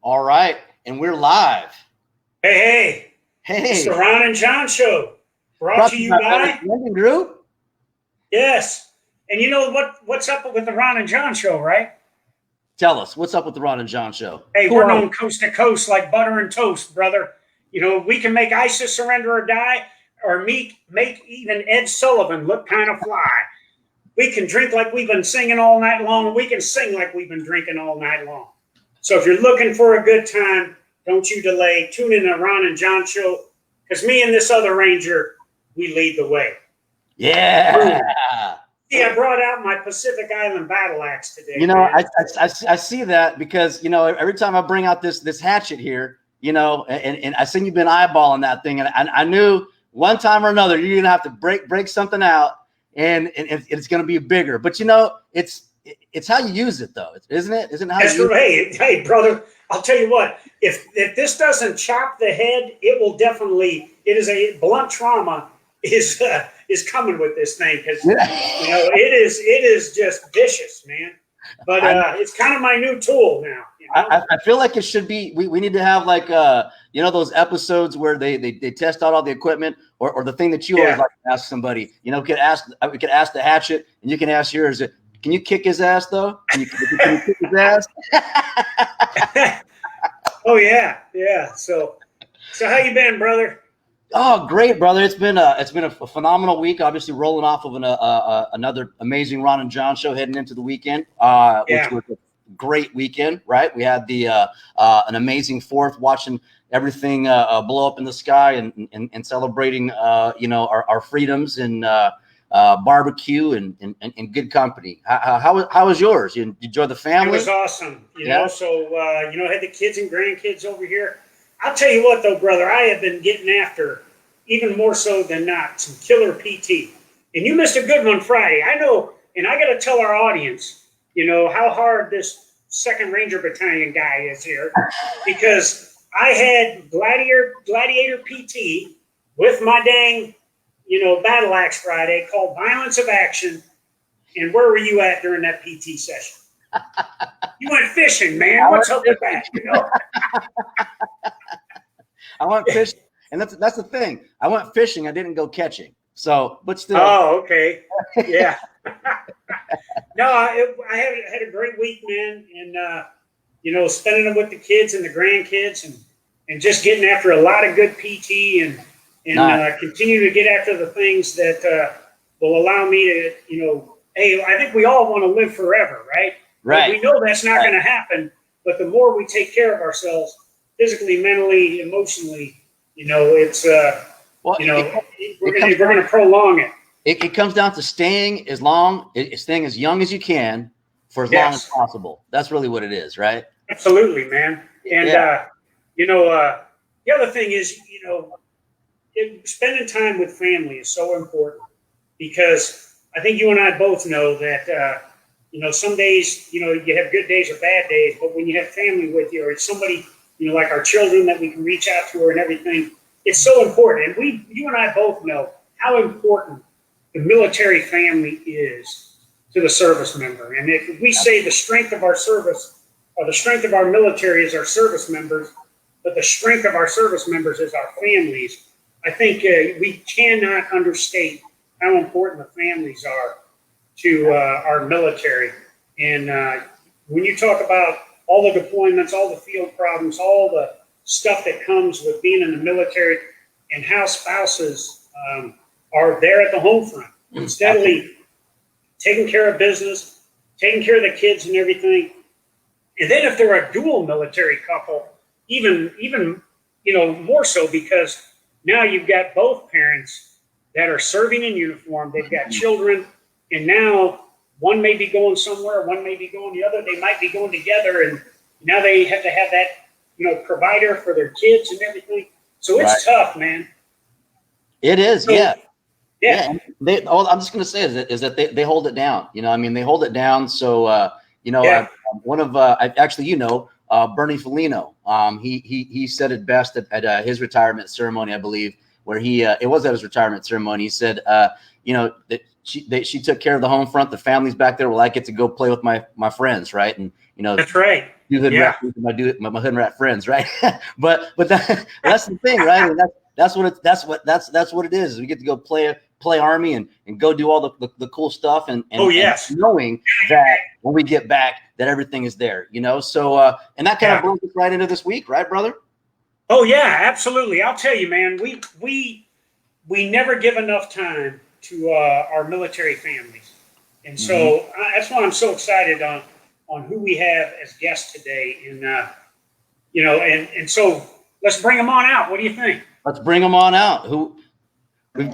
All right, and we're live. Hey. It's the Ron and John Show, brought to you by Group. Yes, and you know what's up with the Ron and John Show, right? Tell us what's up with the Ron and John Show. Hey, we're known coast to coast like butter and toast, brother. You know, we can make ISIS surrender or die, or make even Ed Sullivan look kind of fly. We can drink like we've been singing all night long, and we can sing like we've been drinking all night long. So if you're looking for a good time, don't you delay. Tune in to Ron and John Show, because me and this other ranger, we lead the way. Yeah. See, I brought out my Pacific Island battle axe today. You know, I see that because, you know, every time I bring out this hatchet here, you know, and I seen you've been eyeballing that thing, and I knew one time or another you're gonna have to break something out, and it's gonna be bigger. But you know, it's how you use it, though, isn't it? Isn't it how you use it? Hey, brother, I'll tell you what. If this doesn't chop the head, it will definitely. It is a blunt trauma is coming with this thing, because you know it is just vicious, man. But it's kind of my new tool now. You know? I feel like it should be. We need to have like you know, those episodes where they test out all the equipment, or the thing that you always like to ask somebody. You know, we could ask the hatchet, and you can ask yours. Can you kick his ass though? Can you kick his ass? Oh yeah. So how you been, brother? Oh, great, brother. It's been a phenomenal week. Obviously, rolling off of another amazing Ron and John show, heading into the weekend, which was a great weekend, right? We had an amazing 4th, watching everything blow up in the sky, and celebrating you know, our freedoms, and barbecue and good company. How was yours? You enjoy the family? It was awesome. You know, so you know, I had the kids and grandkids over here. I'll tell you what, though, brother, I have been getting after, even more so than not, some killer PT. And you missed a good one Friday. I know, and I got to tell our audience, you know, how hard this 2nd Ranger Battalion guy is here, because I had Gladiator PT with my dang, you know, battle axe Friday, called Violence of Action. And where were you at during that PT session? You went fishing, man. What's up with that? You know? I went fishing, and that's the thing. I went fishing. I didn't go catching. So, but still. Oh, okay. Yeah. No, I had a great week, man, and you know, spending it with the kids and the grandkids, and just getting after a lot of good PT, and continue to get after the things that will allow me to, you know, hey, I think we all want to live forever, right? Right. But we know that's not going to happen, but the more we take care of ourselves, physically, mentally, emotionally, you know, it's you know, we're going to prolong it. It comes down to staying as young as you can for as long as possible. That's really what it is, right? Absolutely, man. And you know, the other thing is, you know, spending time with family is so important, because I think you and I both know that you know, some days, you know, you have good days or bad days, but when you have family with you, or it's somebody, you know, like our children that we can reach out to, and everything, it's so important. And you and I both know how important the military family is to the service member. And if we say the strength of our service, or the strength of our military is our service members, but the strength of our service members is our families, I think we cannot understate how important the families are to our military. And when you talk about all the deployments, all the field problems, all the stuff that comes with being in the military, and how spouses are there at the home front, steadily taking care of business, taking care of the kids and everything. And then if they're a dual military couple, even you know, more so, because now you've got both parents that are serving in uniform, they've got children, and now one may be going somewhere, one may be going the other, they might be going together, and now they have to have that, you know, provider for their kids and everything. So it's tough, man. It is, so, yeah. All I'm just going to say is that they hold it down. You know, I mean, they hold it down. So, you know, one of actually, you know, Bernie Felino, he said it best at his retirement ceremony, I believe, where it was at his retirement ceremony. He said, you know, that she took care of the home front. The family's back there. Well, I get to go play with my friends, right? And that's right. Do hood rat with my hood rat friends, right? but that's the thing, right? And that's what it is. We get to go play Army and go do all the cool stuff and and knowing that when we get back that everything is there, So and that kind of brings us right into this week, right, brother? Oh yeah, absolutely. I'll tell you, man, we never give enough time to our military families, and so that's why I'm so excited on who we have as guests today, and and so let's bring them on out. What do you think? Let's bring them on out.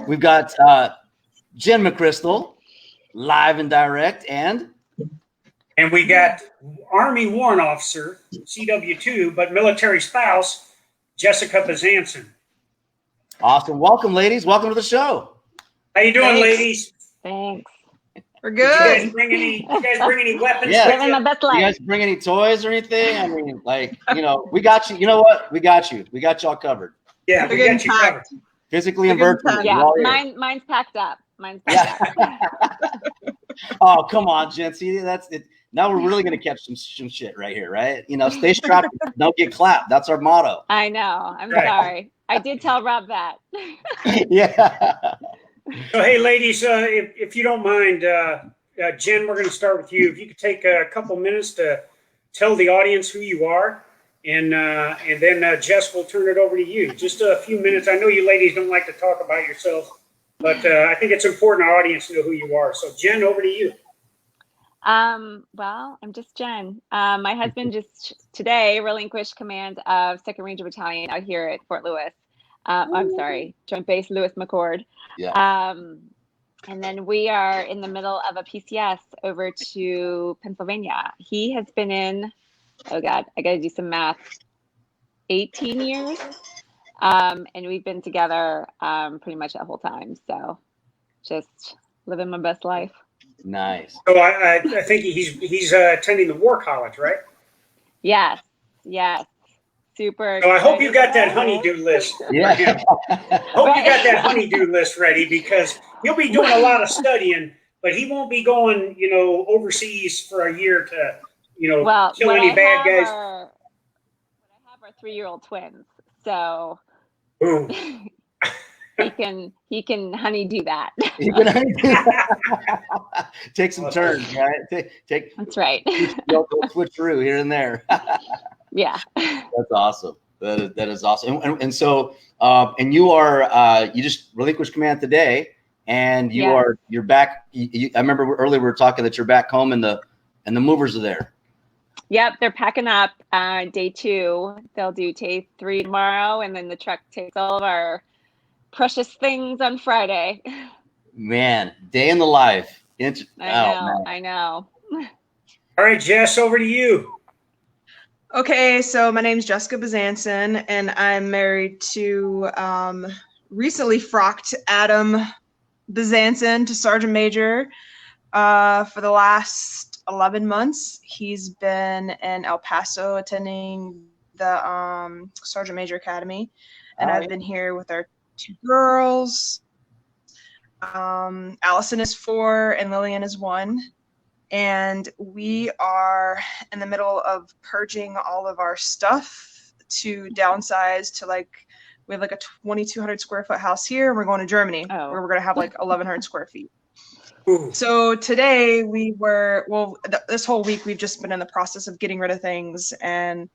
We've got Jen McChrystal, live and direct, and we got Army Warrant Officer, CW2, but military spouse, Jessica Bezanson. Awesome. Welcome, ladies. Welcome to the show. How you doing, ladies? Thanks. We're good. Did you guys bring any weapons? Yeah. Living the best life. You guys bring any toys or anything? I mean, we got you. You know what? We got you. We got y'all covered. Yeah, we got you covered. Physically and virtually. Yeah, mine's packed up. Mine's packed up. Oh, come on, Jen. See, that's it. Now we're really gonna catch some shit right here, right? Stay strapped, don't get clapped. That's our motto. I know. I'm sorry. I did tell Rob that. Yeah. So, hey, ladies, if you don't mind, Jen, we're going to start with you. If you could take a couple minutes to tell the audience who you are, and then Jess, will turn it over to you. Just a few minutes. I know you ladies don't like to talk about yourselves, but I think it's important our audience to know who you are. So, Jen, over to you. Well, I'm just Jen. My husband just today relinquished command of 2nd Ranger Battalion out here at Fort Lewis. I'm sorry, Joint Base Lewis McChord. Yeah. And then we are in the middle of a PCS over to Pennsylvania. He has been in, oh God, I got to do some math, 18 years. And we've been together pretty much that whole time. So just living my best life. Nice. So I think he's attending the War College, right? Yes. Super. So I hope you got that honeydew list. Yeah. Hope you got that honeydew list ready, because he'll be doing a lot of studying, but he won't be going, overseas for a year to, kill any bad guys. I have our 3-year-old twins, so boom. he can honeydew that. He can honeydew that. Take some turns, right? Take. That's right. Go switch through here and there. Yeah. That's awesome. That is awesome. And so and you are you just relinquished command today, and you're back. I remember earlier we were talking that you're back home and the movers are there. Yep, they're packing up day 2. They'll do day 3 tomorrow, and then the truck takes all of our precious things on Friday. Man, day in the life. I know. All right, Jess, over to you. Okay, so my name is Jessica Bezanson, and I'm married to recently frocked Adam Bezanson to Sergeant Major. For the last 11 months, he's been in El Paso attending the Sergeant Major Academy, and I've been here with our 2 girls. Allison is 4 and Lillian is 1. And we are in the middle of purging all of our stuff to downsize to we have a 2,200 square foot house here, and we're going to Germany where we're going to have 1,100 square feet. Ooh. So today this whole week we've just been in the process of getting rid of things, and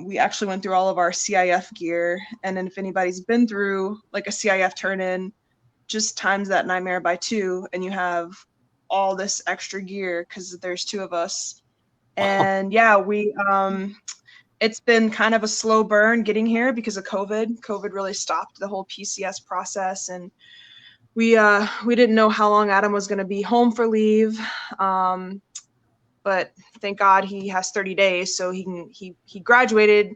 we actually went through all of our CIF gear. And then if anybody's been through a CIF turn-in, just times that nightmare by 2, and you have all this extra gear because there's 2 of us. And we it's been kind of a slow burn getting here because of COVID really stopped the whole PCS process, and we didn't know how long Adam was going to be home for leave, but thank God he has 30 days, so he graduated.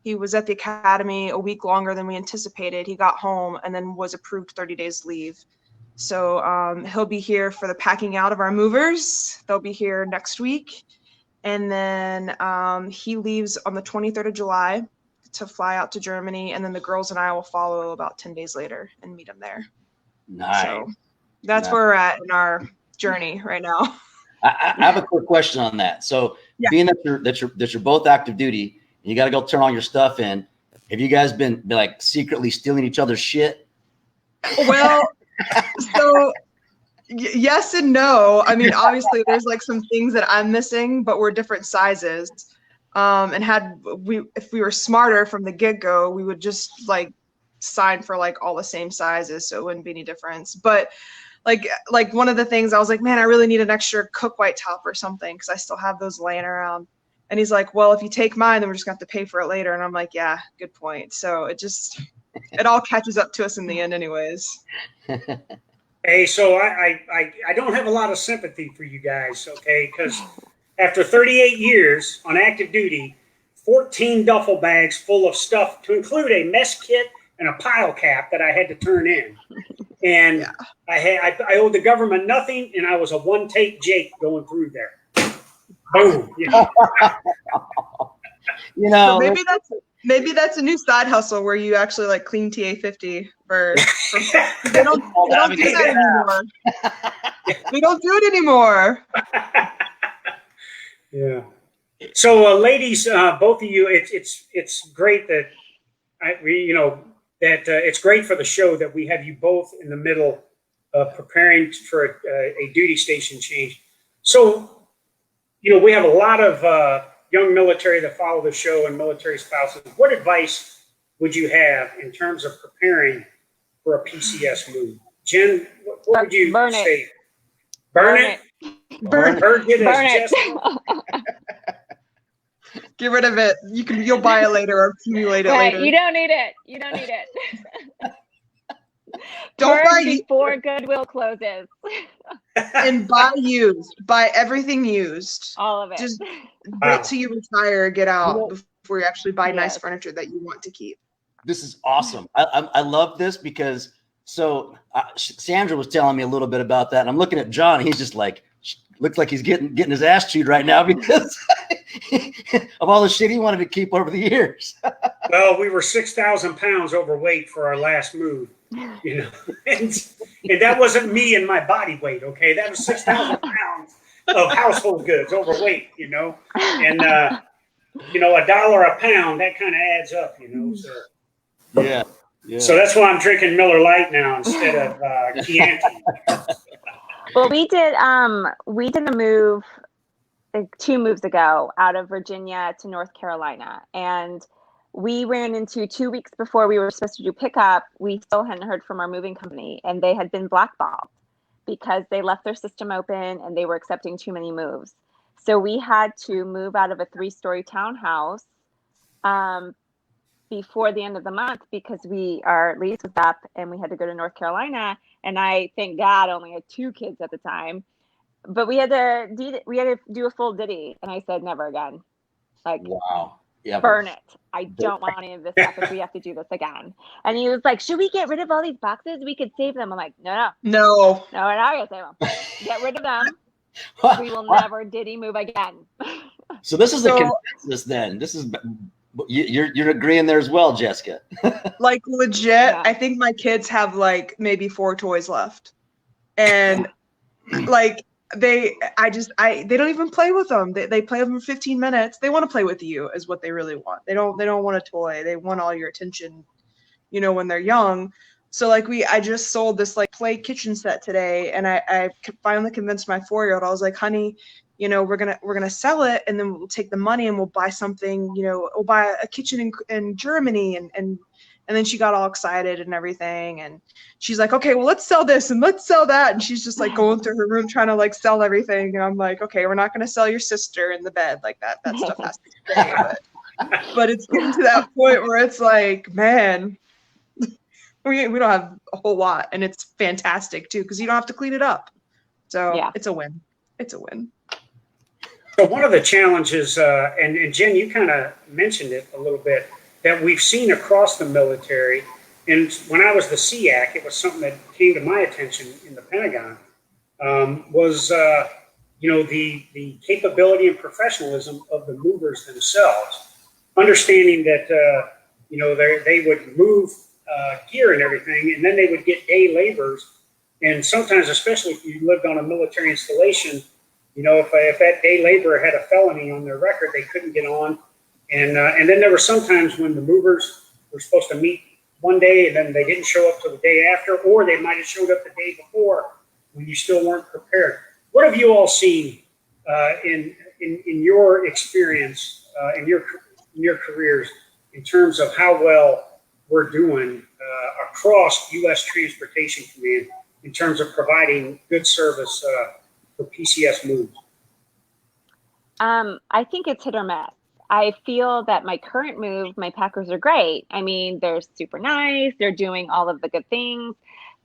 He was at the academy a week longer than we anticipated. He got home and then was approved 30 days leave. So he'll be here for the packing out of our movers. They'll be here next week. And then he leaves on the 23rd of July to fly out to Germany. And then the girls and I will follow about 10 days later and meet him there. Nice. That's where we're at in our journey right now. I have a quick question on that. So being that you're both active duty, and you got to go turn all your stuff in. Have you guys been like secretly stealing each other's shit? Well, so yes and no. I mean, obviously there's like some things that I'm missing, but we're different sizes. And if we were smarter from the get-go, we would just like sign for like all the same sizes, so it wouldn't be any difference. But like one of the things I was like, man, I really need an extra cook white top or something because I still have those laying around. And he's like, well, if you take mine, then we're just gonna have to pay for it later. And I'm like, yeah, good point. So it all catches up to us in the end anyways. Hey, so I don't have a lot of sympathy for you guys, okay? Because after 38 years on active duty, 14 duffel bags full of stuff to include a mess kit and a pile cap that I had to turn in. And I owed the government nothing, and I was a one-take Jake going through there. Boom. Yeah. You know, so maybe that's a new side hustle where you actually like clean TA50 for they don't do that anymore. We don't do it anymore. Yeah. So, ladies, both of you, it's great that it's great for the show that we have you both in the middle of preparing for a duty station change. So, we have a lot of young military that follow the show and military spouses. What advice would you have in terms of preparing for a PCS move? Jen, what would you say? Burn it. Burn it. Get rid of it. You'll buy it later or accumulate it later. You don't need it. Don't buy before Goodwill closes. And buy used. Buy everything used. All of it. Just wait till you retire, get out before you actually buy nice furniture that you want to keep. This is awesome. I love this because Sandra was telling me a little bit about that, and I'm looking at John. He's just like, looks like he's getting his ass chewed right now because of all the shit he wanted to keep over the years. Well, we were 6,000 pounds overweight for our last move, and that wasn't me and my body weight. Okay, that was 6,000 pounds of household goods overweight. And $1 a pound, that kind of adds up. So yeah. So that's why I'm drinking Miller Lite now instead of Chianti. Well, we did a move like 2 moves ago out of Virginia to North Carolina, and we ran into 2 weeks before we were supposed to do pickup. We still hadn't heard from our moving company, and they had been blackballed because they left their system open and they were accepting too many moves. So we had to move out of a 3-story townhouse before the end of the month because our lease was up and we had to go to North Carolina. And I, thank God, only had 2 kids at the time, but we had to do a full ditty. And I said, never again. Like, wow. Yeah, burn it. I don't want any of this stuff if we have to do this again. And he was like, should we get rid of all these boxes? We could save them. I'm like, no, we're not going to save them. Get rid of them. We will never ditty move again. So this is the consensus then. This is, you're agreeing there as well, Jessica. Like legit, I think my kids have like maybe 4 toys left. And like they don't even play with them. They play with them for 15 minutes. They want to play with you is what they really want. They don't want a toy. They want all your attention, when they're young. So like I just sold this like play kitchen set today, and I finally convinced my 4-year-old. I was like, honey, we're gonna sell it, and then we'll take the money and we'll buy something. We'll buy a kitchen in Germany, and then she got all excited and everything, and she's like, okay, well, let's sell this and let's sell that, and she's just like going through her room trying to like sell everything, and I'm like, okay, we're not gonna sell your sister in the bed like that. That stuff has to stay. But it's getting to that point where it's like, man, we don't have a whole lot, and it's fantastic too because you don't have to clean it up. So it's a win. It's a win. So one of the challenges, and Jen, you kind of mentioned it a little bit, that we've seen across the military, and when I was the SEAC, it was something that came to my attention in the Pentagon, was the capability and professionalism of the movers themselves, understanding that they would move gear and everything, and then they would get day laborers And sometimes, especially if you lived on a military installation, you know, if that day laborer had a felony on their record, they couldn't get on. And then there were sometimes when the movers were supposed to meet one day and then they didn't show up till the day after, or they might have showed up the day before when you still weren't prepared. What have you all seen in your experience, in your careers, in terms of how well we're doing across U.S. Transportation Command in terms of providing good service for PCS moves? I think it's hit or miss. I feel that my current move, my Packers are great. I mean, they're super nice. They're doing all of the good things,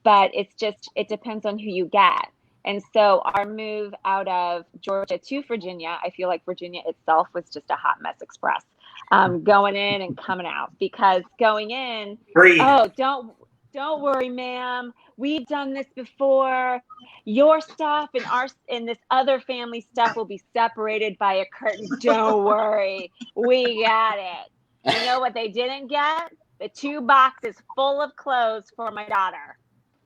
but it's just, it depends on who you get. And so our move out of Georgia to Virginia, I feel like Virginia itself was just a hot mess express, going in and coming out, because going in, oh, don't worry, ma'am. We've done this before. Your stuff and this other family stuff will be separated by a curtain. Don't worry. We got it. You know what they didn't get? The 2 boxes full of clothes for my daughter.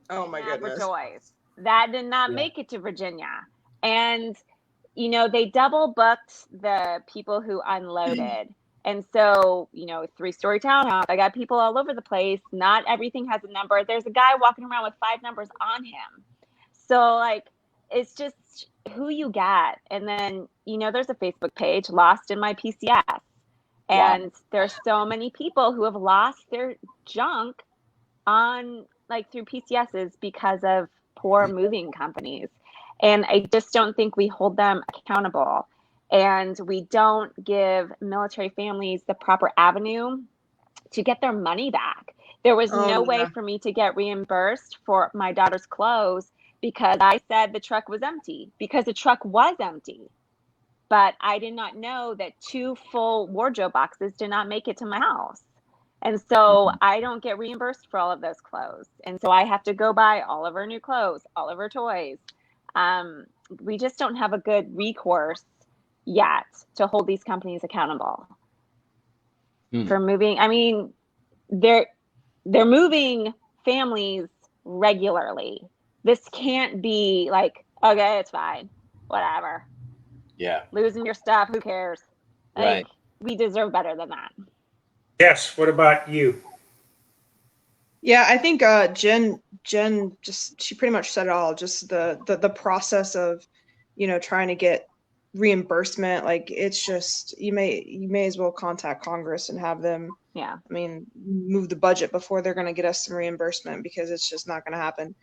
Oh my goodness. For toys. That did not make it to Virginia. And, you know, they double booked the people who unloaded. And so, you know, 3-story townhouse, I got people all over the place. Not everything has a number. There's a guy walking around with 5 numbers on him. So, like, it's just who you get. And then, you know, there's a Facebook page, Lost in My PCS. And there's so many people who have lost their junk on, like, through PCSs because of poor moving companies. And I just don't think we hold them accountable. And we don't give military families the proper avenue to get their money back. There was no way for me to get reimbursed for my daughter's clothes because I said the truck was empty, because the truck was empty. But I did not know that 2 full wardrobe boxes did not make it to my house. And so I don't get reimbursed for all of those clothes. And so I have to go buy all of her new clothes, all of her toys. We just don't have a good recourse yet to hold these companies accountable for moving. I mean, they're moving families regularly. This can't be like, okay, it's fine, whatever. Yeah. Losing your stuff, who cares? Like, Right. We deserve better than that. Yes. What about you? Yeah, I think Jen just, she pretty much said it all. Just the process of, you know, trying to get reimbursement. Like, it's just, you may as well contact Congress and have them, I mean, move the budget before they're going to get us some reimbursement, because it's just not going to happen.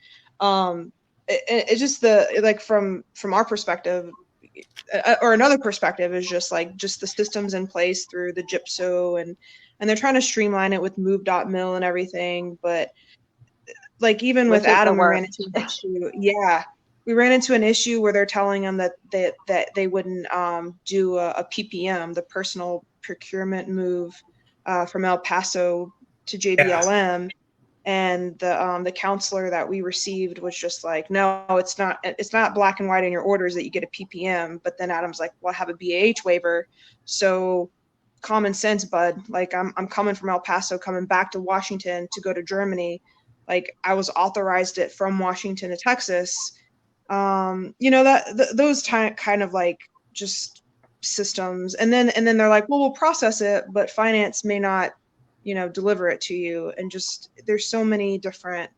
It's just like from our perspective, or another perspective, is just the systems in place through the GIPSO, and they're trying to streamline it with move.mil and everything. But like, even with Adam, we ran into an issue. Yeah, we ran into an issue where they're telling them that they wouldn't do a PPM, the personal procurement move, from El Paso to JBLM. And the counselor that we received was just like, no, it's not black and white in your orders that you get a PPM. But then Adam's like, well, I have a BAH waiver. So common sense, bud. Like, I'm coming from El Paso, coming back to Washington to go to Germany. Like, I was authorized it from Washington to Texas. You know, those kind of like just systems. And then they're like, well, we'll process it, but finance may not, you know, deliver it to you. And just, there's so many different,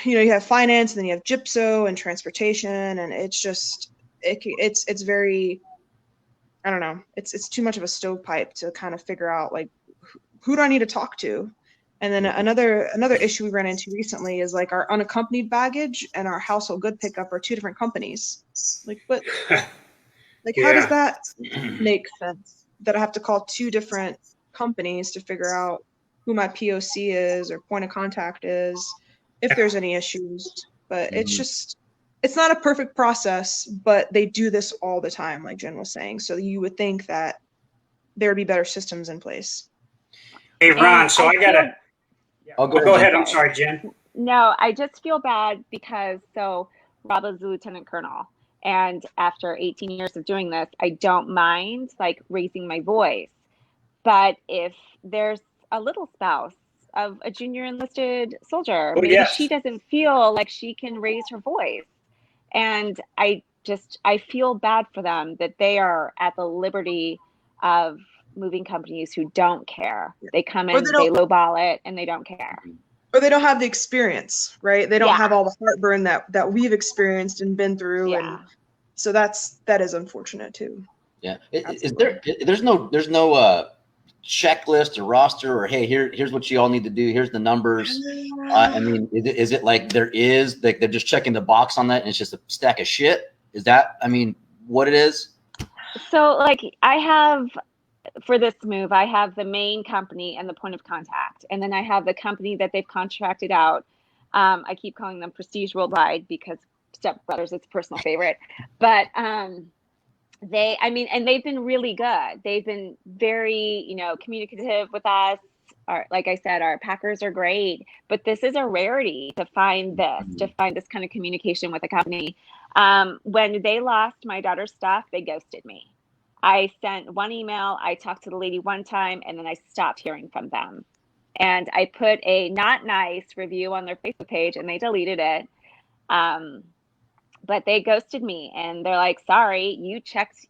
you know, you have finance, and then you have GIPSO and transportation, and it's just, it's very, I don't know, it's too much of a stovepipe to kind of figure out, like, who do I need to talk to? And then another issue we ran into recently is, like, our unaccompanied baggage and our household good pickup are 2 different companies. Like, what? Like, how does that make sense? That I have to call 2 different companies to figure out who my POC is or point of contact is, if there's any issues. But it's just, it's not a perfect process, but they do this all the time, like Jen was saying. So you would think that there would be better systems in place. Hey, Ron, so I gotta. Go ahead. I'm sorry, Jen. No, I just feel bad because, so Rob is a lieutenant colonel, and after 18 years of doing this, I don't mind, like, raising my voice. But if there's a little spouse of a junior enlisted soldier. Oh, Maybe yes. she doesn't feel like she can raise her voice. And I feel bad for them that they are at the liberty of moving companies who don't care. They come in, they lowball it, and they don't care. Or they don't have the experience, right? They don't Yeah. have all the heartburn that we've experienced and been through. Yeah. And so that is unfortunate too. Yeah. There's no checklist or roster or, hey, here's what you all need to do. Here's the numbers. I mean, is it like they're just checking the box on that and it's just a stack of shit? Is that, I mean, what it is? So like for this move, I have the main company and the point of contact. And then I have the company that they've contracted out. I keep calling them Prestige Worldwide because Step Brothers, it's a personal favorite. But they've been really good. They've been very, communicative with us. Like I said, our packers are great, but this is a rarity to find this kind of communication with a company. When they lost my daughter's stuff, they ghosted me. I sent one email, I talked to the lady one time, and then I stopped hearing from them. And I put a not nice review on their Facebook page and they deleted it. But they ghosted me and they're like, sorry,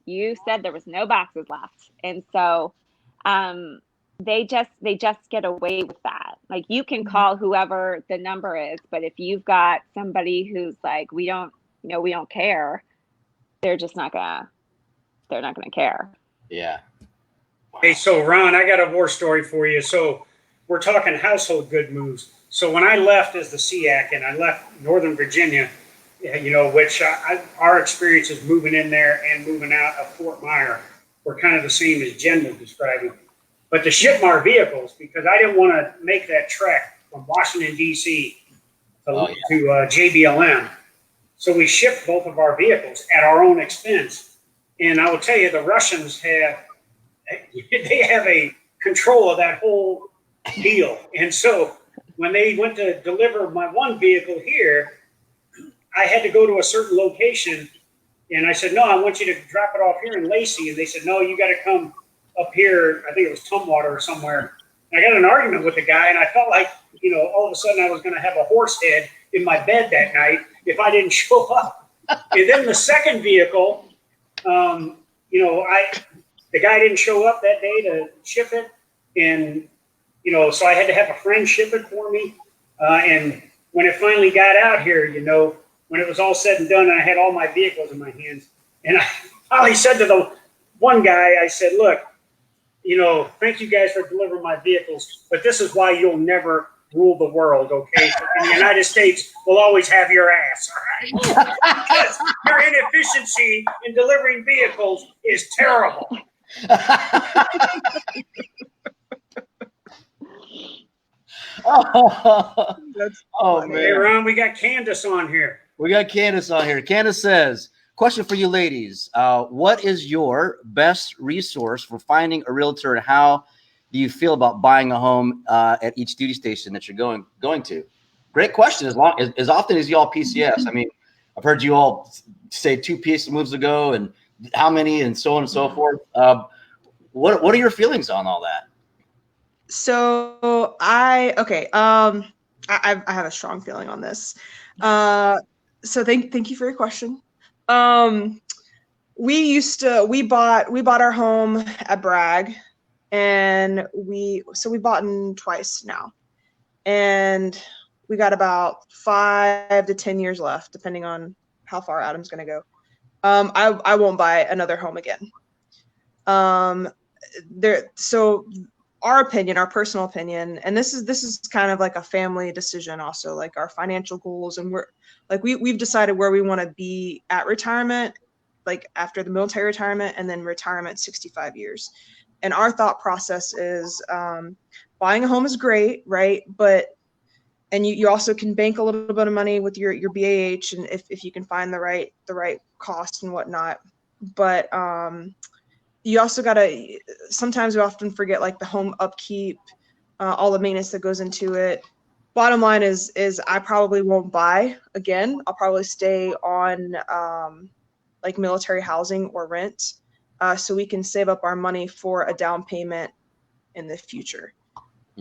you said there was no boxes left. And so they just get away with that. Like, you can call whoever the number is, but if you've got somebody who's like, we don't care, they're not gonna care. Yeah. Wow. Hey, so Ron, I got a war story for you. So we're talking household good moves. So when I left as the SEAC and I left Northern Virginia, which our experiences moving in there and moving out of Fort Myer were kind of the same as Jen was describing. But to ship our vehicles, because I didn't want to make that trek from Washington, D.C. to JBLM. So we shipped both of our vehicles at our own expense. And I will tell you, the Russians have a control of that whole deal. And so when they went to deliver my one vehicle here, I had to go to a certain location. And I said, no, I want you to drop it off here in Lacey. And they said, no, you got to come up here. I think it was Tumwater or somewhere. And I got in an argument with the guy, and I felt like, all of a sudden I was going to have a horse head in my bed that night if I didn't show up. And then the second vehicle, the guy didn't show up that day to ship it. And, so I had to have a friend ship it for me. And when it finally got out here, when it was all said and done, and I had all my vehicles in my hands, and I finally said to the one guy, I said, look, thank you guys for delivering my vehicles, but this is why you'll never rule the world, okay? And the United States will always have your ass, all right? Because your inefficiency in delivering vehicles is terrible. Man. Hey, Ron, we got Candace on here. Candace says, question for you ladies. What is your best resource for finding a realtor, and how do you feel about buying a home at each duty station that you're going to? Great question. As often as y'all PCS, I mean, I've heard you all say 2 piece moves ago and how many and so on and so forth. What are your feelings on all that? So I have a strong feeling on this. So thank you for your question. We bought our home at Bragg, and we bought in twice now, and we got about 5 to 10 years left, depending on how far Adam's going to go. I won't buy another home again. So our personal opinion, and this is kind of like a family decision also, like our financial goals, and we've decided where we want to be at retirement, like after the military retirement, and then retirement 65 years. And our thought process is buying a home is great, right? And you also can bank a little bit of money with your BAH, and if you can find the right cost and whatnot. But you also gotta, sometimes we often forget like the home upkeep, all the maintenance that goes into it. Bottom line is I probably won't buy again. I'll probably stay on like military housing or rent, so we can save up our money for a down payment in the future.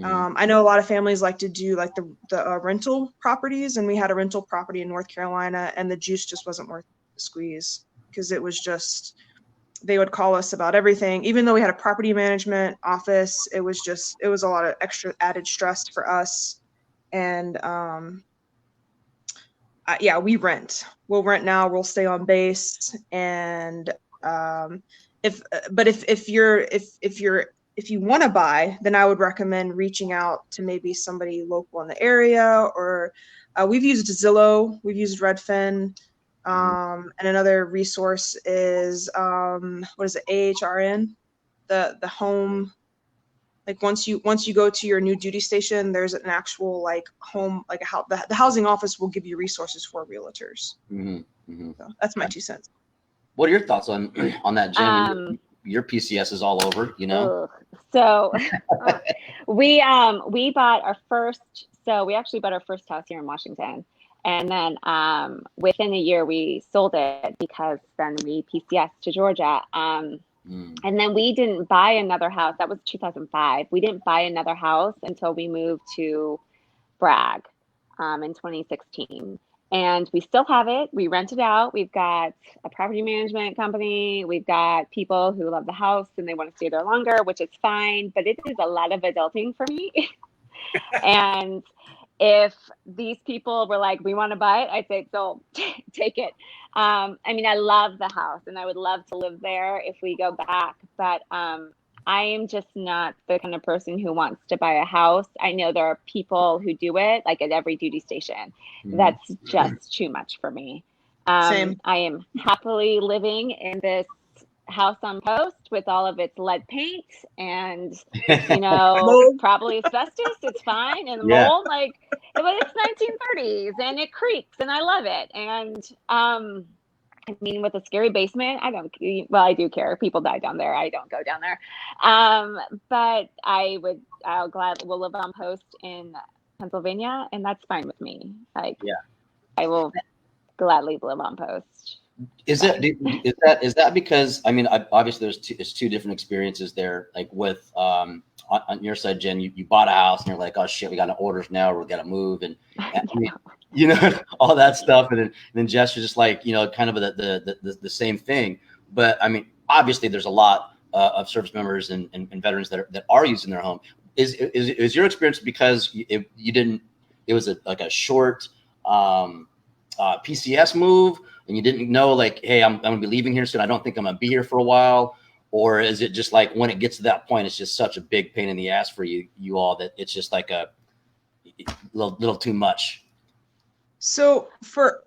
I know a lot of families like to do like the rental properties, and we had a rental property in North Carolina, and the juice just wasn't worth the squeeze, because it was just, they would call us about everything. Even though we had a property management office, it was a lot of extra added stress for us. And yeah, we'll rent now, we'll stay on base. And if you want to buy, then I would recommend reaching out to maybe somebody local in the area, or we've used Zillow, we've used Redfin, and another resource is what is it, AHRN, the home. Like once you go to your new duty station, there's an actual like home, like the housing office will give you resources for realtors. So that's my 2 cents. What are your thoughts on that, Jen? Your PCS is all over, you know. So we bought our first. So we actually bought our first house here in Washington, and then within a year we sold it because then we PCS to Georgia. And then we didn't buy another house. That was 2005. We didn't buy another house until we moved to Bragg in 2016. And we still have it. We rent it out. We've got a property management company. We've got people who love the house and they want to stay there longer, which is fine. But it is a lot of adulting for me. And if these people were like, we want to buy it, I'd say, so take it. I mean, I love the house and I would love to live there if we go back. But I am just not the kind of person who wants to buy a house. I know there are people who do it, like at every duty station. That's just too much for me. Same. I am happily living in this house on post with all of its lead paint and, you know, probably asbestos. It's fine. And the mold, like, but it's 1930s and it creaks and I love it. And, I mean, with a scary basement, I do care. People die down there. I don't go down there. But we'll live on post in Pennsylvania, and that's fine with me. Like, I will gladly live on post. Is that because, I mean, obviously there's two different experiences there. Like with on your side, Jen, you bought a house and you're like, oh shit, we got no orders now, we got to move, and I mean, you know, all that stuff, and then Jess, you're just like, you know, kind of the same thing. But I mean, obviously there's a lot of service members and veterans that are using their home. Is your experience because it was like a short PCS move, and you didn't know, like, hey, I'm gonna be leaving here soon, I don't think I'm gonna be here for a while? Or is it just like when it gets to that point, it's just such a big pain in the ass for you all that it's just like a little too much? So for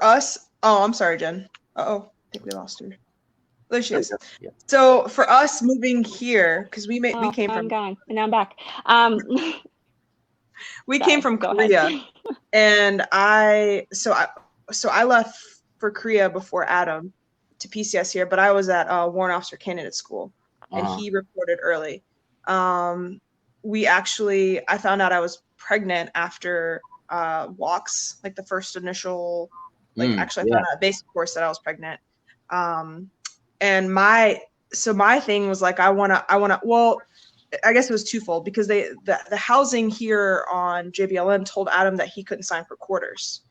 us, oh, I'm sorry, Jen. I think we lost her. There she is. Yeah. So for us moving here, because we came from. I'm gone, and now I'm back. We came from Korea, and I left for Korea before Adam to PCS here, but I was at Warrant Officer Candidate School, and he reported early. I found out I was pregnant after walks, like the first initial, I found out at basic course that I was pregnant. And my thing was like, well, I guess it was twofold, because the housing here on JBLM told Adam that he couldn't sign for quarters.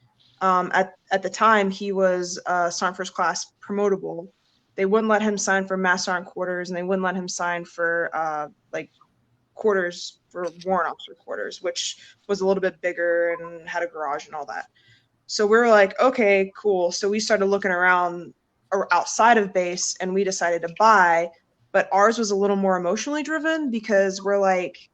At the time, he was Sergeant First Class promotable. They wouldn't let him sign for Master Sergeant quarters, and they wouldn't let him sign for quarters for Warrant Officer quarters, which was a little bit bigger and had a garage and all that. So we were like, okay, cool. So we started looking around or outside of base, and we decided to buy. But ours was a little more emotionally driven, because we're like,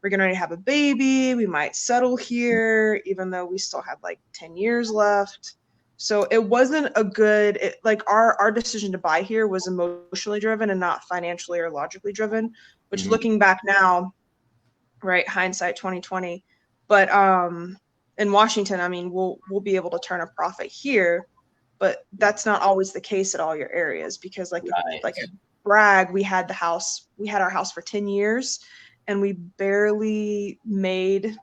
we're going to have a baby. We might settle here, even though we still had like 10 years left. So it wasn't our decision to buy here was emotionally driven and not financially or logically driven, which looking back now, right, hindsight 2020. But in Washington, I mean, we'll be able to turn a profit here, but that's not always the case at all your areas, because like at Bragg, we had our house for 10 years. And we barely made,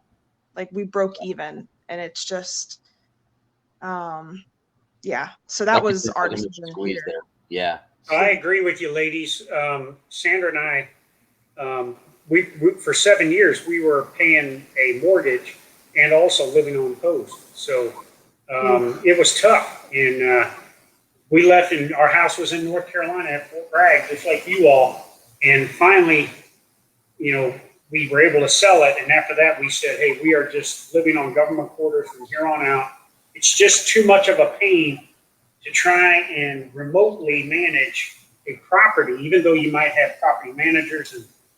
we broke even, and it's just, So that was our decision here. Yeah. I agree with you, ladies. Sandra and I, we for 7 years we were paying a mortgage and also living on post. So it was tough, and we left, and our house was in North Carolina at Fort Bragg, just like you all. And finally, you know, we were able to sell it. And after that, we said, hey, we are just living on government quarters from here on out. It's just too much of a pain to try and remotely manage a property, even though you might have property managers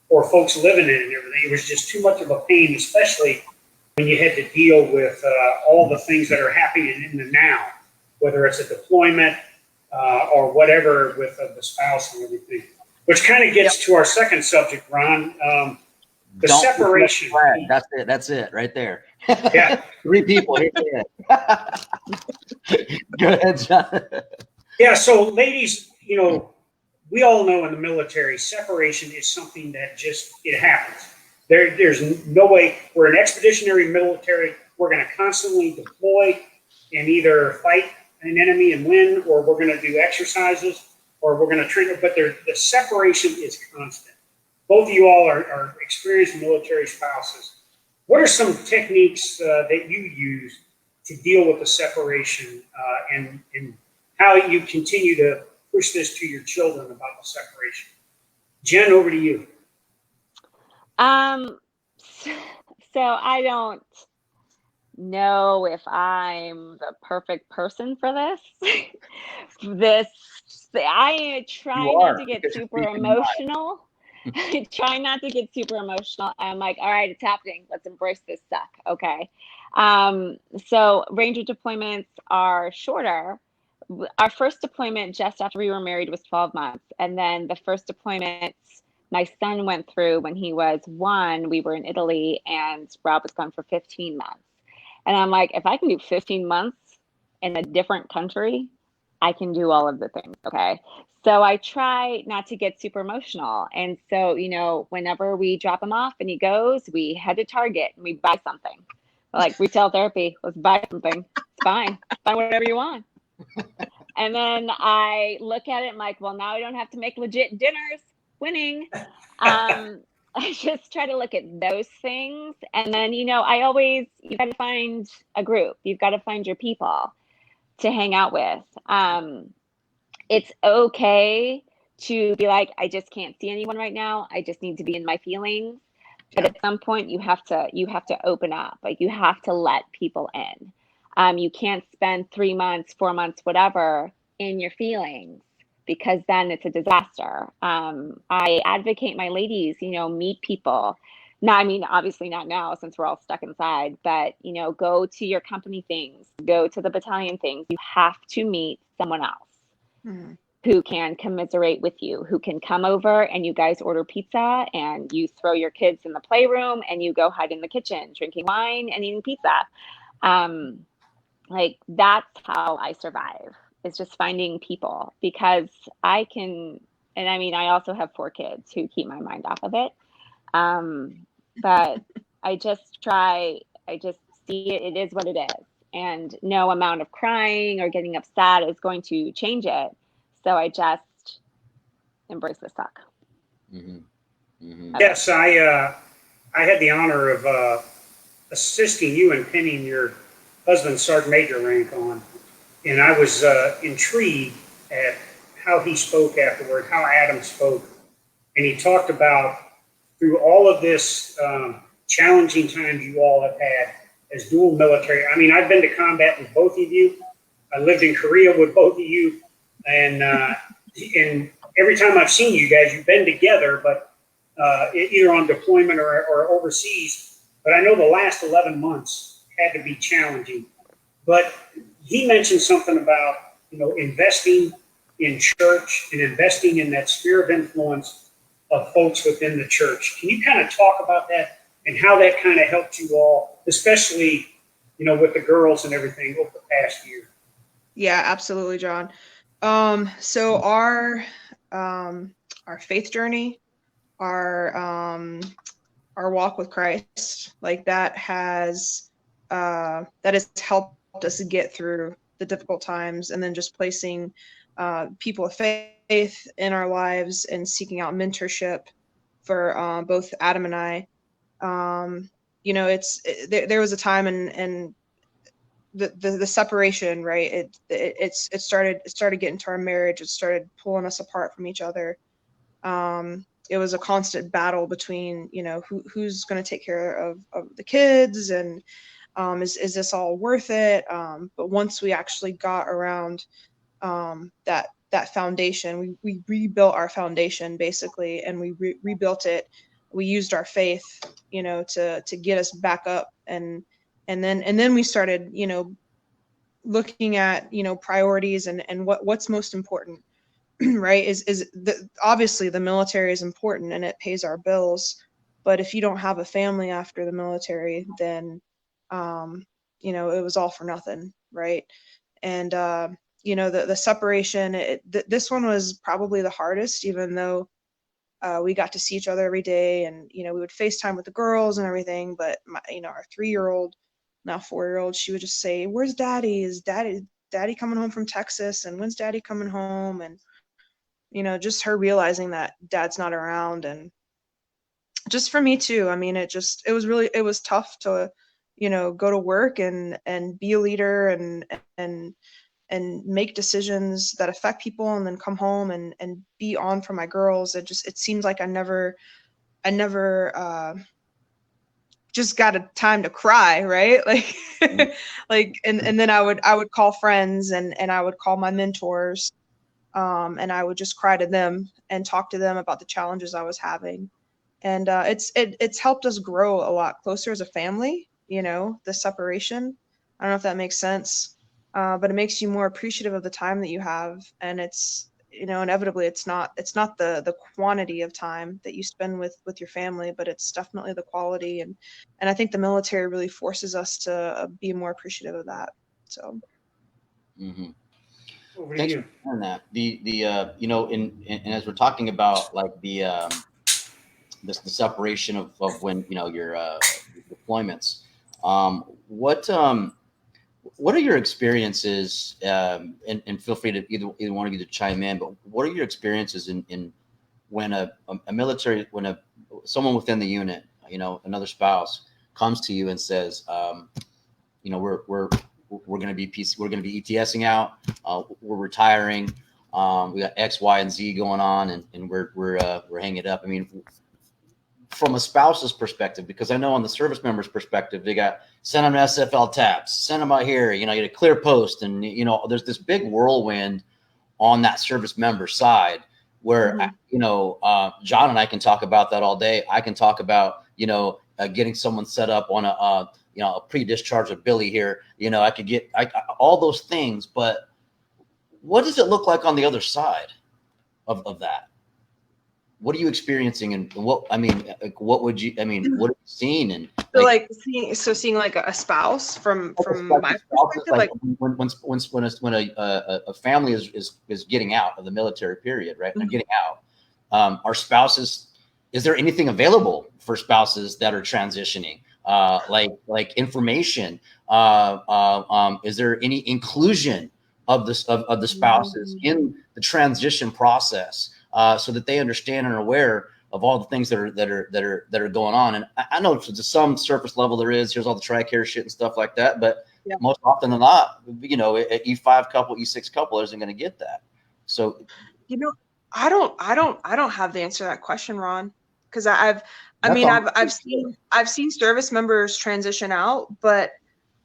or folks living in it and everything. It was just too much of a pain, especially when you had to deal with all the things that are happening in the now, whether it's a deployment or whatever with the spouse and everything. Which kind of gets to our second subject, Ron, the separation. That's it right there. Yeah. 3 people. Go ahead, John. Yeah, so ladies, you know, we all know in the military, separation is something that it happens. There's no way. We're an expeditionary military. We're going to constantly deploy and either fight an enemy and win, or we're going to do exercises, or we're going to train. But the separation is constant. Both of you all are experienced military spouses. What are some techniques that you use to deal with the separation, and how you continue to push this to your children about the separation? Jen, over to you. So I don't know if I'm the perfect person for this. I try not to get super emotional. I try not to get super emotional. I'm like, all right, it's happening. Let's embrace this suck. Okay. So Ranger deployments are shorter. Our first deployment just after we were married was 12 months. And then the first deployment my son went through when he was 1, we were in Italy, and Rob was gone for 15 months. And I'm like, if I can do 15 months in a different country, I can do all of the things. Okay. So I try not to get super emotional. And so, you know, whenever we drop him off and he goes, we head to Target and we buy something. Like retail therapy, let's buy something. It's fine. Buy whatever you want. And then I look at it and I'm like, well, now I don't have to make legit dinners. Winning. I just try to look at those things. And then, you know, you've got to find a group. You've got to find your people to hang out with. It's okay to be like, I just can't see anyone right now. I just need to be in my feelings. But at some point you have to open up. Like, you have to let people in. You can't spend 3 months, 4 months, whatever in your feelings, because then it's a disaster. I advocate my ladies, you know, meet people. Now, I mean, obviously not now since we're all stuck inside, but, you know, go to your company things, go to the battalion things. You have to meet someone else who can commiserate with you, who can come over and you guys order pizza and you throw your kids in the playroom and you go hide in the kitchen drinking wine and eating pizza. Like, that's how I survive. It's just finding people, because I can, and I mean, I also have 4 kids who keep my mind off of it. But I just see it is what it is. And no amount of crying or getting upset is going to change it. So I just embrace the suck. Yes, I had the honor of assisting you in pinning your husband's sergeant major rank on. And I was intrigued at how he spoke afterward, how Adam spoke. And he talked about, through all of this challenging times you all have had as dual military. I mean, I've been to combat with both of you. I lived in Korea with both of you. And every time I've seen you guys, you've been together, but either on deployment or overseas. But I know the last 11 months had to be challenging. But he mentioned something about, you know, investing in church and investing in that sphere of influence of folks within the church. Can you kind of talk about that and how that kind of helped you all, especially, you know, with the girls and everything over the past year? Yeah, absolutely, John. So our faith journey, our walk with Christ, like that has helped us get through the difficult times, and then just placing people of faith in our lives and seeking out mentorship for both Adam and I. You know, there was a time and the separation, right? It started getting to our marriage. It started pulling us apart from each other. It was a constant battle between, you know, who's going to take care of the kids, and is this all worth it? But once we actually got around that foundation, we rebuilt our foundation basically, and we rebuilt it. We used our faith, you know, to get us back up, and then we started, you know, looking at, you know, priorities and what's most important. Right, obviously the military is important and it pays our bills, but if you don't have a family after the military, then you know, it was all for nothing, right? And you know, the separation, this one was probably the hardest, even though we got to see each other every day, and you know, we would FaceTime with the girls and everything, but you know, our 3-year-old, now 4-year-old, she would just say, "Where's daddy? Is daddy coming home from Texas? And when's daddy coming home?" And you know, just her realizing that dad's not around. And just for me too, I mean, it was tough to, you know, go to work and be a leader and make decisions that affect people, and then come home and be on for my girls. It seems like I never just got a time to cry, right? Like, like, and then I would call friends and I would call my mentors. And I would just cry to them and talk to them about the challenges I was having. And it's helped us grow a lot closer as a family, you know, the separation. I don't know if that makes sense, but it makes you more appreciative of the time that you have. And it's, you know, inevitably it's not the quantity of time that you spend with your family, but it's definitely the quality. And I think the military really forces us to be more appreciative of that. So. Mm-hmm. Over to Thanks you. for sharing that. You know, and as we're talking about like the separation of when, you know, your deployments, what are your experiences? And feel free to either one of you to chime in. But what are your experiences in when a military, someone within the unit, you know, another spouse comes to you and says, you know, we're going to be ETSing out. We're retiring. We got X, Y, and Z going on, and we're hanging it up. I mean, from a spouse's perspective, because I know on the service member's perspective, they got send them SFL tabs, send them out here. You know, you get a clear post, and you know, there's this big whirlwind on that service member side where you know, John and I can talk about that all day. I can talk about, you know, getting someone set up on a you know, a pre-discharge ability here. You know, I could get all those things, but what does it look like on the other side of that? What are you experiencing, and what, I mean, like, what would you, I mean, what have you seen? And like, seeing like a spouse from my perspective, like when a family is getting out of the military period, right? They're getting out. Are spouses, is there anything available for spouses that are transitioning? Like information, is there any inclusion of the spouses in the transition process, so that they understand and are aware of all the things that are going on? And I know to some surface level there is, here's all the TRICARE shit and stuff like that, but most often than not, you know, an E5 couple, E6 couple isn't going to get that. So, you know, I don't have the answer to that question, Ron, because I've seen service members transition out, but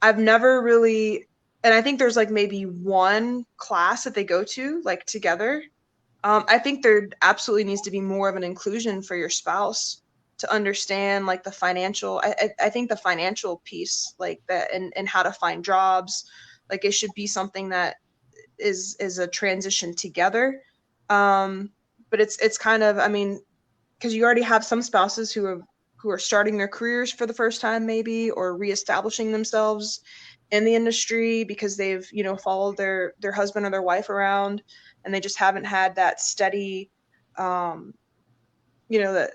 I've never really, and I think there's like maybe one class that they go to like together. I think there absolutely needs to be more of an inclusion for your spouse to understand like the financial, I think the financial piece, like that, and how to find jobs, like it should be something that is a transition together. But it's kind of, I mean, because you already have some spouses who are starting their careers for the first time, maybe, or reestablishing themselves in the industry because they've, you know, followed their husband or their wife around, and they just haven't had that steady, you know, that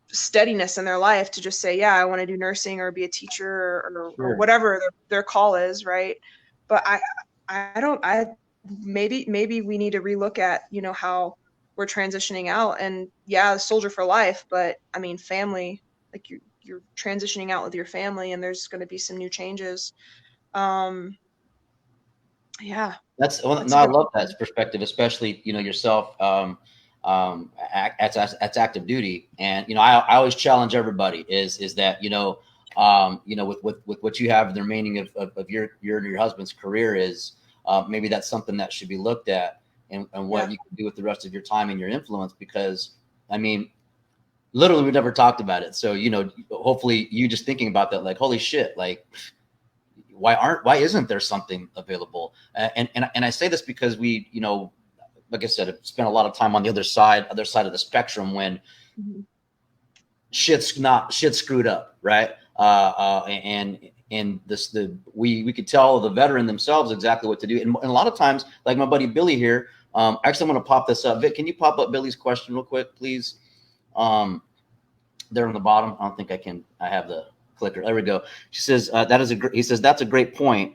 steadiness in their life to just say, yeah, I want to do nursing or be a teacher or whatever their call is, right? But maybe we need to relook at, you know, how we're transitioning out. And yeah, soldier for life, but I mean, family, like you're transitioning out with your family, and there's going to be some new changes. Yeah. That's no, I love that perspective, especially, you know, yourself, that's active duty. And, you know, I always challenge everybody is that, you know, with what you have in the remaining of your husband's career is, maybe that's something that should be looked at, and what you can do with the rest of your time and your influence. Because, I mean, literally, we never talked about it. So, you know, hopefully you just thinking about that, like, holy shit, like, why isn't there something available? And I say this because we, you know, like I said, I've spent a lot of time on the other side of the spectrum when shit's screwed up, right? And we could tell the veteran themselves exactly what to do. And a lot of times, like my buddy Billy here, actually, I'm going to pop this up. Vic, can you pop up Billy's question real quick, please? There on the bottom. I don't think I can. I have the clicker. There we go. She says he says that's a great point.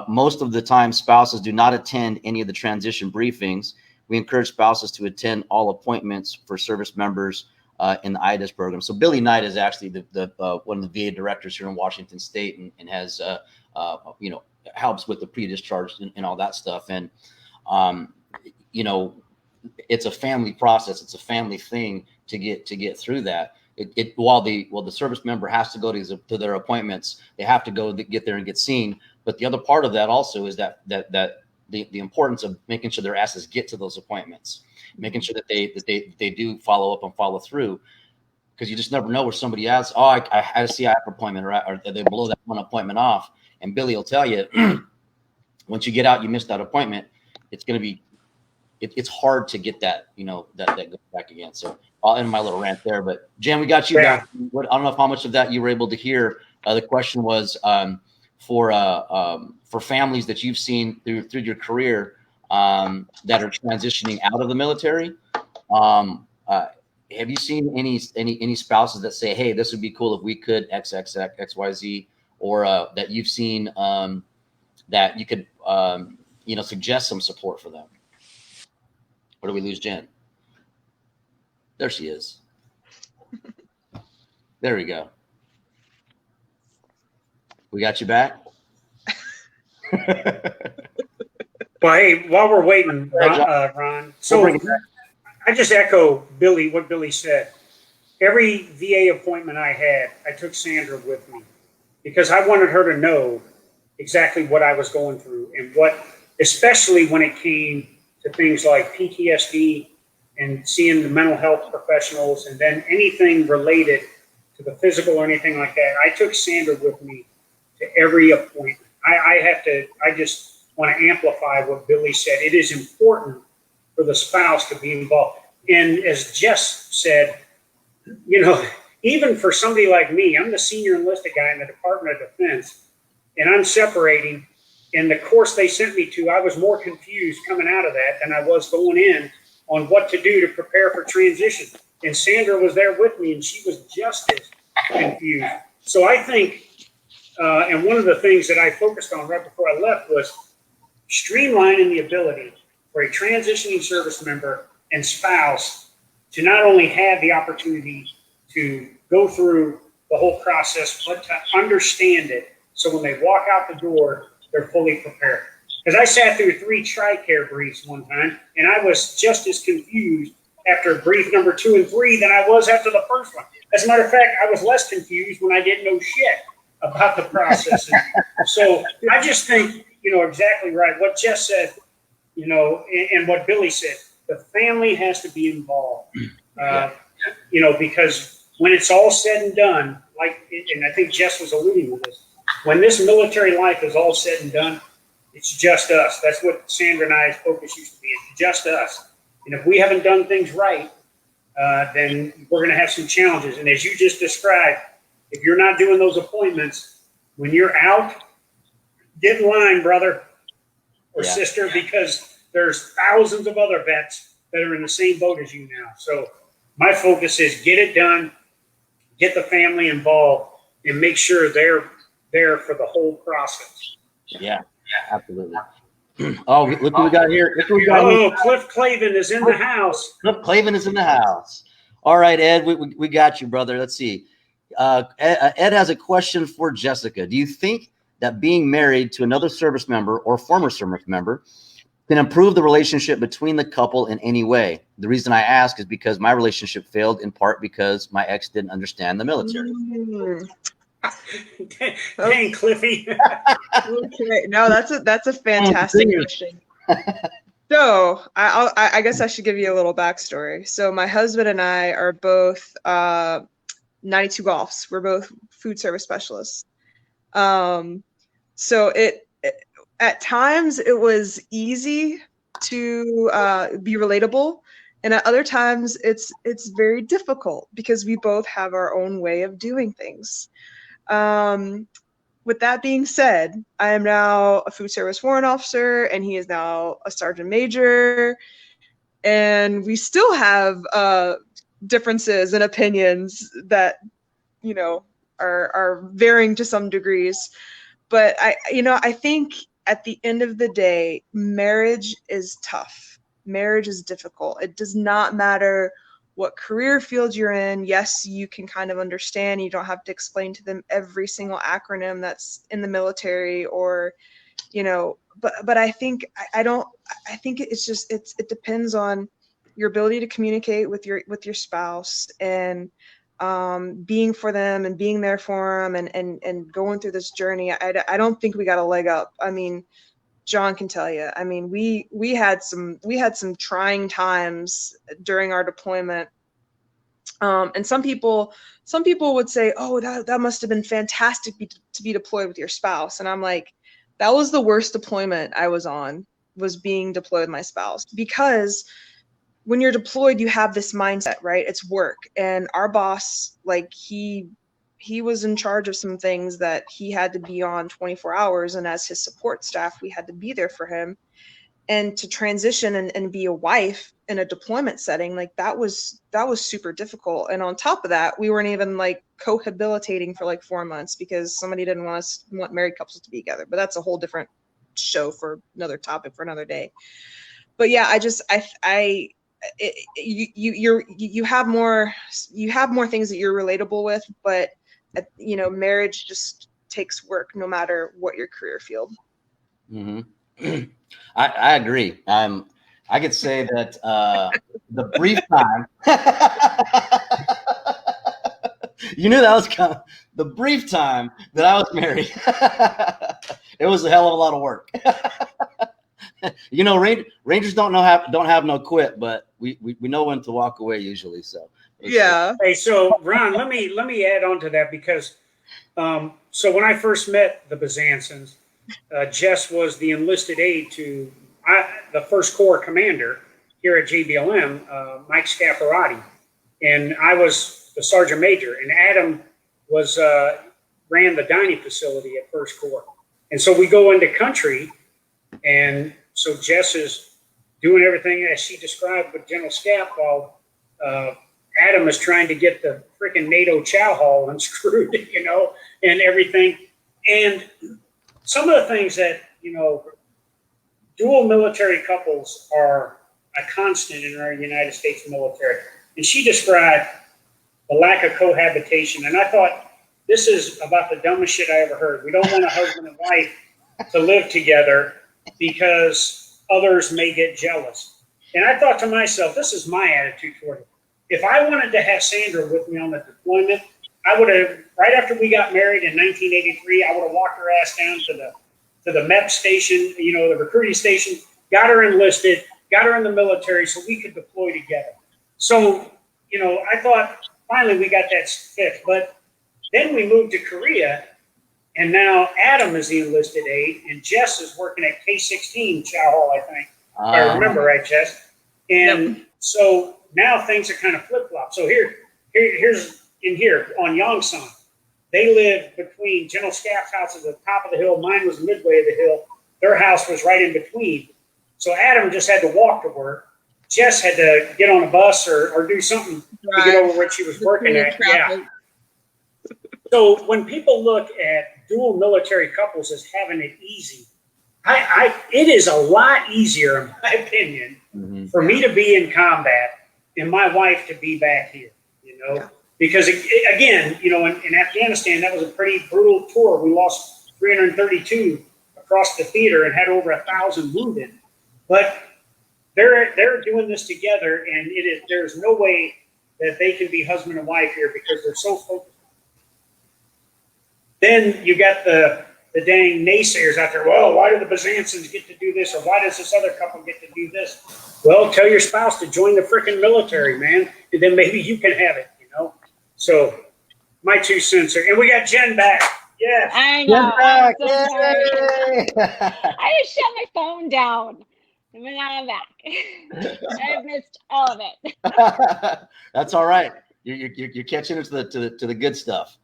Most of the time, spouses do not attend any of the transition briefings. We encourage spouses to attend all appointments for service members in the IDIS program. So Billy Knight is actually the one of the VA directors here in Washington State, and has you know, helps with the pre-discharge and all that stuff. And you know, it's a family process. It's a family thing to get through that. While the service member has to go to their appointments, they have to go get there and get seen. But the other part of that also is that the importance of making sure their asses get to those appointments, making sure that they do follow up and follow through, because you just never know where somebody has. Oh, I had a CIF appointment, or they blow that one appointment off. And Billy will tell you, once you get out, you missed that appointment. It's going to be, it's hard to get that, you know, that go back again. So I'll end my little rant there. But Jan, we got you. Yeah. I don't know how much of that you were able to hear. The question was for families that you've seen through your career that are transitioning out of the military. Have you seen any spouses that say, "Hey, this would be cool if we could XYZ," or that you've seen that you could you know, suggest some support for them? Or do we lose Jen? There she is. There we go. We got you back. Well, hey, while we're waiting, Ron, so I just echo what Billy said. Every VA appointment I had, I took Sandra with me, because I wanted her to know exactly what I was going through, and especially when it came to things like PTSD and seeing the mental health professionals, and then anything related to the physical or anything like that. I took Sandra with me to every appointment. I just want to amplify what Billy said. It is important for the spouse to be involved. And as Jess said, you know, even for somebody like me, I'm the senior enlisted guy in the Department of Defense, and I'm separating. And the course they sent me to, I was more confused coming out of that than I was going in on what to do to prepare for transition. And Sandra was there with me, and she was just as confused. So I think, and one of the things that I focused on right before I left was streamlining the ability for a transitioning service member and spouse to not only have the opportunity to go through the whole process, but to understand it. So when they walk out the door, they're fully prepared. Because I sat through 3 TRICARE briefs one time, and I was just as confused after brief number 2 and 3 than I was after the first one. As a matter of fact, I was less confused when I didn't know shit about the process. So I just think, you know, exactly right. What Jess said, you know, and what Billy said, the family has to be involved. You know, because when it's all said and done, and I think Jess was alluding to this, when this military life is all said and done, it's just us. That's what Sandra and I's focus used to be. It's just us. And if we haven't done things right, then we're going to have some challenges. And as you just described, if you're not doing those appointments, when you're out, get in line, brother or sister, because there's thousands of other vets that are in the same boat as you now. So my focus is get it done, get the family involved, and make sure they're there for the whole process. Yeah, absolutely. Oh, look who we got here. Look who we got here. 𝗪𝗲𝗃𝗏𝗏 is in the house. 𝗪𝗲𝗃𝗏 is in the house. All right, Ed, we got you, brother. Let's see. Ed has a question for Jessica. Do you think that being married to another service member or former service member can improve the relationship between the couple in any way? The reason I ask is because my relationship failed in part because my ex didn't understand the military. Dang, Cliffy. Okay, no, that's a fantastic question. So I guess I should give you a little backstory. So my husband and I are both 92 Golfs. We're both food service specialists. So it at times it was easy to be relatable, and at other times it's very difficult because we both have our own way of doing things. With that being said, I am now a food service warrant officer, and he is now a sergeant major, and we still have differences and opinions that, you know, are varying to some degrees. But I think at the end of the day, marriage is tough. Marriage is difficult. It does not matter what career field you're in. Yes, you can kind of understand. You don't have to explain to them every single acronym that's in the military, or, you know, but I think I think it's just it depends on your ability to communicate with your spouse, and being for them and being there for them, and going through this journey. I don't think we got a leg up. I mean, John can tell you. I mean, we had some trying times during our deployment, and some people would say, "Oh, that must have been fantastic to be deployed with your spouse," and I'm like, that was the worst deployment I was on, was being deployed with my spouse, because when you're deployed, you have this mindset, right? It's work, and our boss, like he was in charge of some things that he had to be on 24 hours. And as his support staff, we had to be there for him. And to transition and be a wife in a deployment setting, like that was super difficult. And on top of that, we weren't even like cohabitating for like 4 months because somebody didn't want married couples to be together. But that's a whole different show for another topic for another day. But yeah, you have more things that you're relatable with, but you know, marriage just takes work no matter what your career field. Mm-hmm. I agree. I could say that the brief time you knew that was coming. The brief time that I was married, it was a hell of a lot of work. You know, Rangers don't have no quit, but we know when to walk away usually. So yeah. Hey, so Ron, let me add on to that, because so when I first met the Bezansons, Jess was the enlisted aide to the 1st Corps commander here at JBLM, Mike Scaffarati, and I was the sergeant major, and Adam ran the dining facility at 1st Corps, and so we go into country, and so Jess is doing everything as she described with General Scaff, while Adam is trying to get the freaking NATO chow hall unscrewed, you know, and everything. And some of the things that, you know, dual military couples are a constant in our United States military. And she described the lack of cohabitation. And I thought, this is about the dumbest shit I ever heard. We don't want a husband and wife to live together because others may get jealous. And I thought to myself, this is my attitude toward it. If I wanted to have Sandra with me on the deployment, I would have, right after we got married in 1983, I would have walked her ass down to the MEP station, you know, the recruiting station, got her enlisted, got her in the military so we could deploy together. So, you know, I thought finally we got that fixed. But then we moved to Korea, and now Adam is the enlisted aide, and Jess is working at K-16 Chow Hall, I think. If I remember right, Jess. And so now things are kind of flip-flop. So here's in here on Yongsan. They live between General Scaff's house at the top of the hill. Mine was midway of the hill. Their house was right in between. So Adam just had to walk to work. Jess had to get on a bus or do something to get over what she was working at. Yeah. So when people look at dual military couples as having it easy, it is a lot easier, in my opinion, for me to be in combat and my wife to be back here, you know, because again, you know, in Afghanistan, that was a pretty brutal tour. We lost 332 across the theater and had over 1,000 wounded, but they're doing this together, and there's no way that they can be husband and wife here because they're so focused. Then you got the dang naysayers out there. Well, why do the Bezansons get to do this, or why does this other couple get to do this? Well, tell your spouse to join the freaking military, man, and then maybe you can have it, you know. So my 2 cents are, and we got Jen back. Yes, I know. I'm so Yay! sorry. I just shut my phone down, and now I'm back. I've missed all of it. That's all right. You're catching into the good stuff.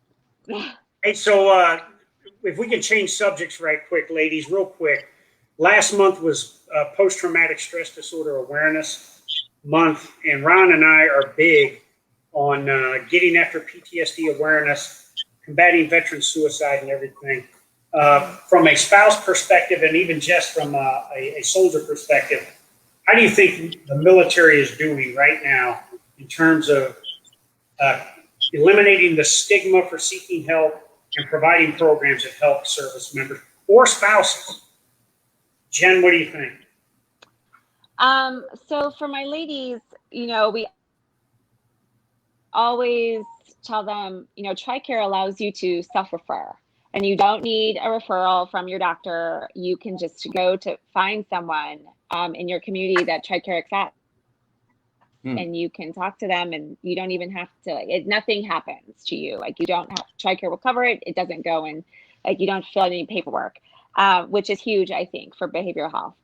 Hey, so if we can change subjects right quick, ladies, real quick. Last month was Post-Traumatic Stress Disorder Awareness Month, and Ron and I are big on getting after PTSD awareness, combating veteran suicide and everything. From a spouse perspective, and even just from a soldier perspective, how do you think the military is doing right now in terms of eliminating the stigma for seeking help and providing programs that help service members or spouses? Jen, what do you think? So for my ladies, you know, we always tell them, you know, TRICARE allows you to self-refer, and you don't need a referral from your doctor. You can just go to find someone in your community that TRICARE accepts, and you can talk to them, and you don't even have to, nothing happens to you. Like, you don't have, TRICARE will cover it. It doesn't go in, like, you don't fill out any paperwork, which is huge, I think, for behavioral health,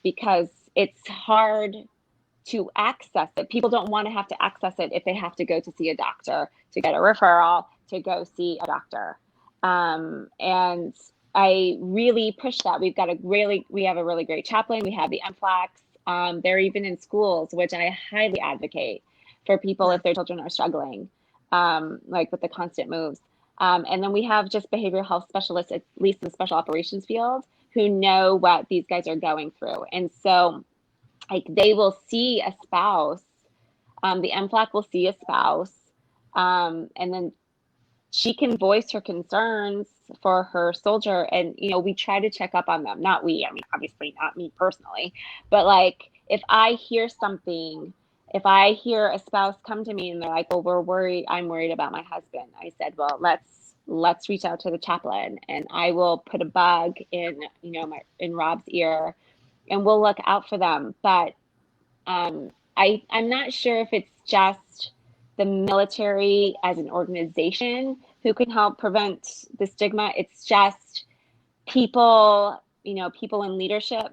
because it's hard to access it. People don't want to have to access it if they have to go to see a doctor, to get a referral, to go see a doctor. And I really push that. We have a really great chaplain. We have the MFLACs. They're even in schools, which I highly advocate for people if their children are struggling, like with the constant moves. And then we have just behavioral health specialists, at least in the special operations field, who know what these guys are going through. And so, like, they will see a spouse, the MFLAC will see a spouse, and then she can voice her concerns for her soldier. And, you know, we try to check up on them. Not we, I mean, obviously not me personally, but like, if I hear something, if I hear a spouse come to me and they're like, well, I'm worried about my husband. I said, well, let's reach out to the chaplain, and I will put a bug in, you know, in Rob's ear, and we'll look out for them. But I'm not sure if it's just the military as an organization who can help prevent the stigma. It's just people, you know, people in leadership,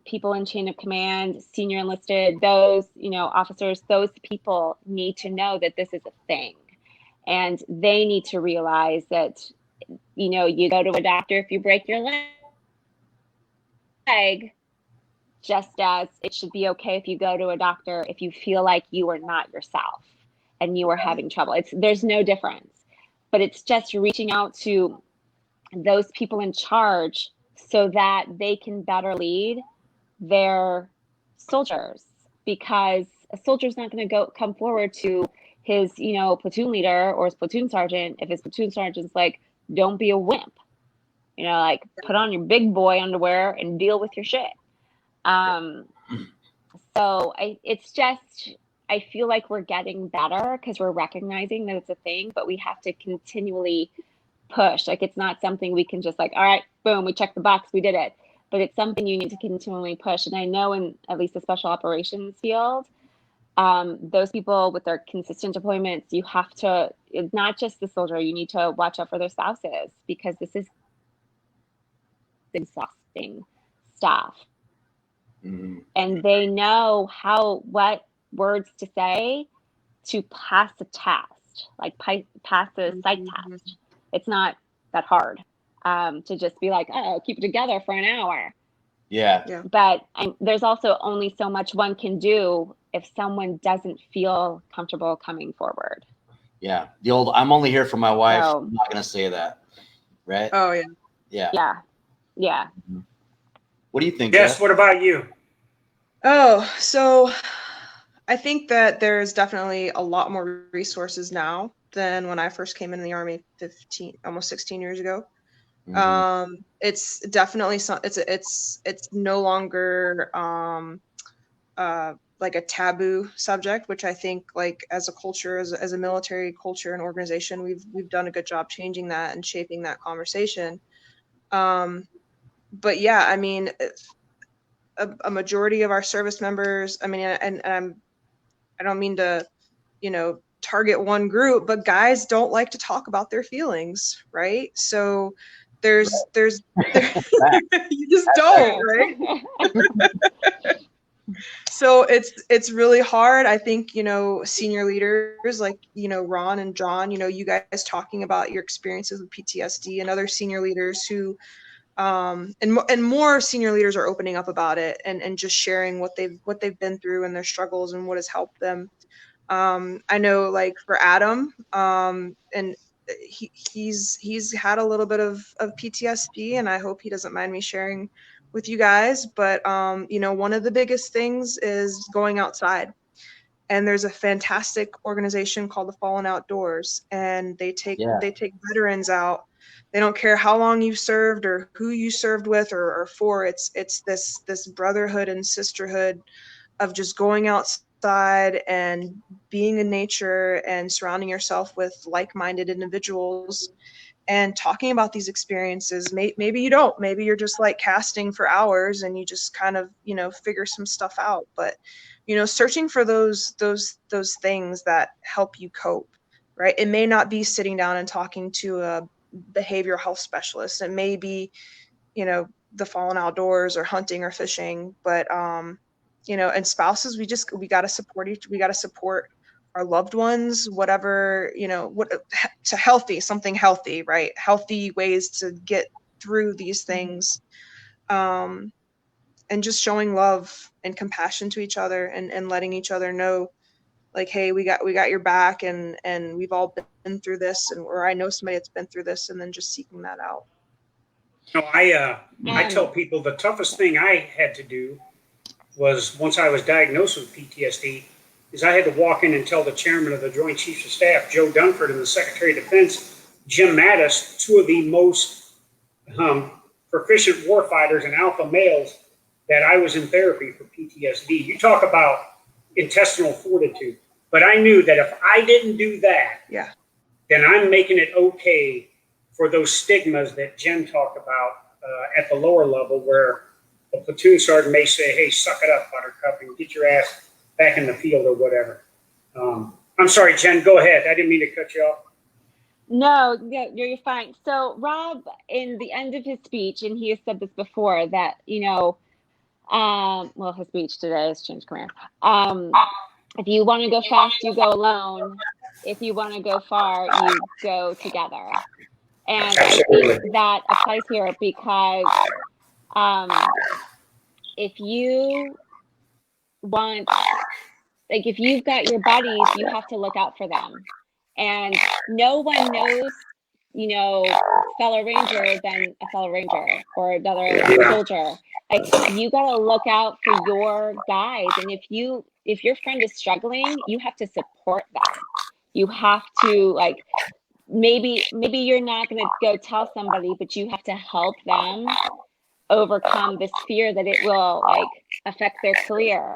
people in chain of command, senior enlisted, those, you know, officers, those people need to know that this is a thing. And they need to realize that, you know, you go to a doctor if you break your leg, just as it should be okay if you go to a doctor if you feel like you are not yourself and you are having trouble. There's no difference, but it's just reaching out to those people in charge so that they can better lead their soldiers, because a soldier's not going to come forward to his, you know, platoon leader or his platoon sergeant if his platoon sergeant's like, don't be a wimp, you know, like, put on your big boy underwear and deal with your shit. So I feel like we're getting better because we're recognizing that it's a thing, but we have to continually push. Like, it's not something we can just like, all right, boom, we checked the box, we did it. But it's something you need to continually push. And I know in at least the special operations field, those people with their consistent deployments, you have to, it's not just the soldier, you need to watch out for their spouses, because this is exhausting stuff. And they know what words to say to pass a test, like pass a psych test. It's not that hard to just be like, oh, keep it together for an hour. Yeah. But there's also only so much one can do if someone doesn't feel comfortable coming forward. Yeah. The old, I'm only here for my wife. I'm not going to say that. Right. Oh, yeah. Yeah. Yeah. Yeah. What do you think? Yes. Jeff? What about you? Oh, so I think that there's definitely a lot more resources now than when I first came in the Army almost 16 years ago. It's definitely it's no longer like a taboo subject, which I think, like, as a culture, as a military culture and organization, we've done a good job changing that and shaping that conversation. But yeah, I mean, a majority of our service members, I mean, and I don't mean to, target one group, but guys don't like to talk about their feelings, right? So there's you just don't, right? So it's really hard. I think, senior leaders like, Ron and John, you guys talking about your experiences with PTSD, and other senior leaders who, and more senior leaders are opening up about it and just sharing what they've been through and their struggles and what has helped them. I know, like, for Adam, and he's had a little bit of PTSD, and I hope he doesn't mind me sharing with you guys, but one of the biggest things is going outside. And there's a fantastic organization called the Fallen Outdoors, and they take veterans out. They don't care how long you served or who you served with or for. It's this brotherhood and sisterhood of just going outside and being in nature and surrounding yourself with like-minded individuals and talking about these experiences. Maybe you don't. Maybe you're just like casting for hours and you just kind of, figure some stuff out. But, searching for those things that help you cope, right? It may not be sitting down and talking to a behavioral health specialist. It may be, the Fallen Outdoors or hunting or fishing. But, and spouses, we got to support our loved ones, whatever, something healthy, right? Healthy ways to get through these things. And just showing love and compassion to each other and letting each other know, like, hey, we got your back, and we've all been through this, or I know somebody that's been through this, and then just seeking that out. I tell people the toughest thing I had to do was, once I was diagnosed with PTSD, is I had to walk in and tell the chairman of the Joint Chiefs of Staff, Joe Dunford, and the Secretary of Defense, Jim Mattis, two of the most proficient warfighters and alpha males, that I was in therapy for PTSD. You talk about intestinal fortitude, but I knew that if I didn't do that, then I'm making it okay for those stigmas that Jen talked about at the lower level, where a platoon sergeant may say, hey, suck it up, Buttercup, and get your ass back in the field or whatever. I'm sorry, Jen, go ahead. I didn't mean to cut you off. No, you're fine. So Rob, in the end of his speech, and he has said this before, that, well, his speech today has changed command. If you want to go fast, you go alone. If you want to go far, you go together. And I think that applies here, because if you want, like, if you've got your buddies, you have to look out for them. And no one knows, fellow ranger than a fellow ranger or another soldier. Like, you got to look out for your guys. And if your friend is struggling, you have to support them. You have to, like, maybe you're not going to go tell somebody, but you have to help them overcome this fear that it will, like, affect their career.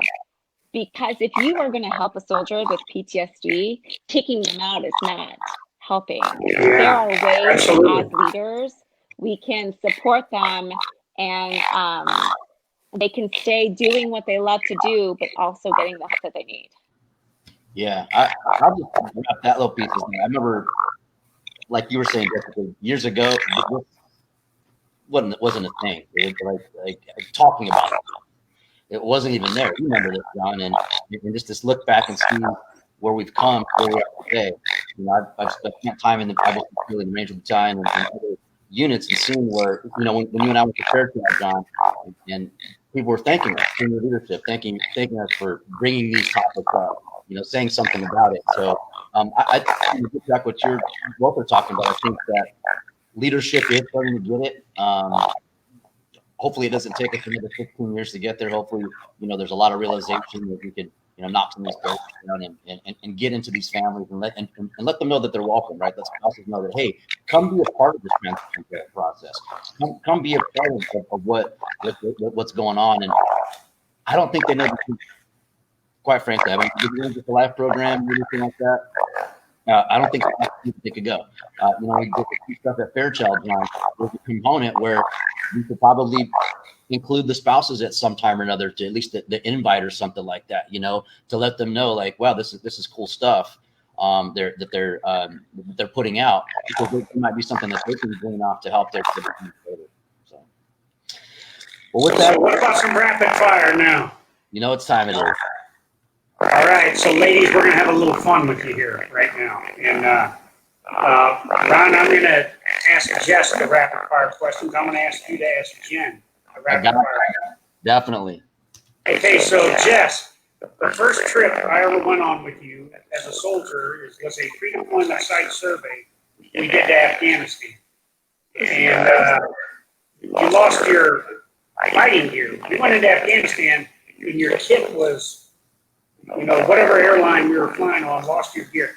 Because if you are going to help a soldier with PTSD, kicking them out is not helping. There are ways as leaders we can support them, and they can stay doing what they love to do, but also getting the help that they need. Yeah, I'll just wrap that little piece. I remember, like you were saying, Jessica, years ago, it wasn't a thing. It was like talking about it. It wasn't even there. You remember this, John, and just this look back and see where we've come, where we are today. I've spent time in the Ranger Battalion and other units, and seeing where, when you and I went to Fairfield, John, and people were thanking us, senior leadership, thanking us for bringing these topics up, saying something about it. So I get back what you're both are talking about. I think that leadership is starting to get it. hopefully it doesn't take us another 15 years to get there. Hopefully, you know, there's a lot of realization that we could, you know, knock some of these barriers down and get into these families and let them know that they're welcome, right? Let's also know that, hey, come be a part of this transition process. Come be a part of what's going on. And I don't think they know, quite frankly. I mean, just a life program or anything like that. I don't think they could go. You know, we did the stuff at Fairchild, John. There's a component where you could probably include the spouses at some time or another, to at least the invite or something like that. You know, to let them know, like, wow, this is cool stuff. They're putting out, because it might be something that they can bring off to help their kids later. So, well, with that, what about some rapid fire now? You know, it's time it is. All right, so ladies, we're gonna have a little fun with you here right now. And Ron, I'm gonna ask Jess the rapid fire questions. I'm gonna ask you to ask Jen a rapid fire. Definitely. Okay, so Jess, the first trip I ever went on with you as a soldier was a pre-deployment site survey we did to Afghanistan. And you lost your fighting gear. You went into Afghanistan and your kit was, you know, whatever airline we were flying on, lost your gear.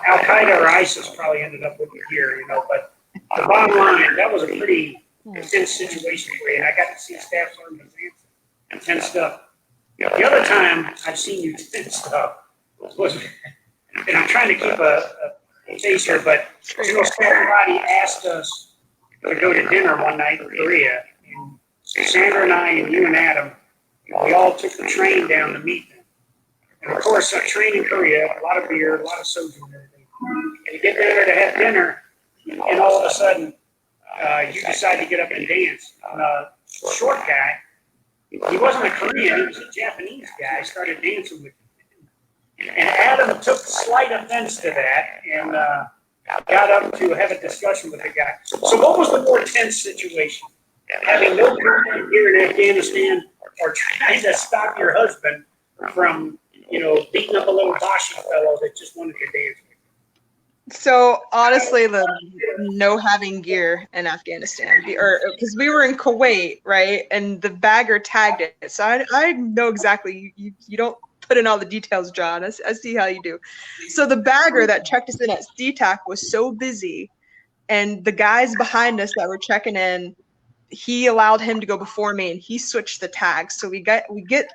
Al-Qaeda or ISIS probably ended up with your gear, you know, but the bottom line, that was a pretty intense situation for you. And I got to see Staff Sergeant Bezanson and 10 stuff. The other time I've seen you 10 stuff was, and I'm trying to keep a pace here, but you know, somebody asked us to go to dinner one night in Korea. And Sandra and I and you and Adam, we all took the train down to meet them. And of course, a train in Korea, a lot of beer, a lot of soju and everything. And you get there to have dinner, and all of a sudden, you decide to get up and dance. And a short guy, he wasn't a Korean, he was a Japanese guy, started dancing with him. And Adam took slight offense to that and got up to have a discussion with the guy. So what was the more tense situation? Having no contact here in Afghanistan, or trying to stop your husband from, you know, beating up a little 𝗏𝗲𝗄 fellow that just wanted to dance with you? So honestly, the no having gear in Afghanistan, or because we were in Kuwait, right? And the bagger tagged it, so I know exactly. You don't put in all the details, John. I see how you do. So the bagger that checked us in at SeaTac was so busy, and the guys behind us that were checking in, he allowed him to go before me, and he switched the tags. So we get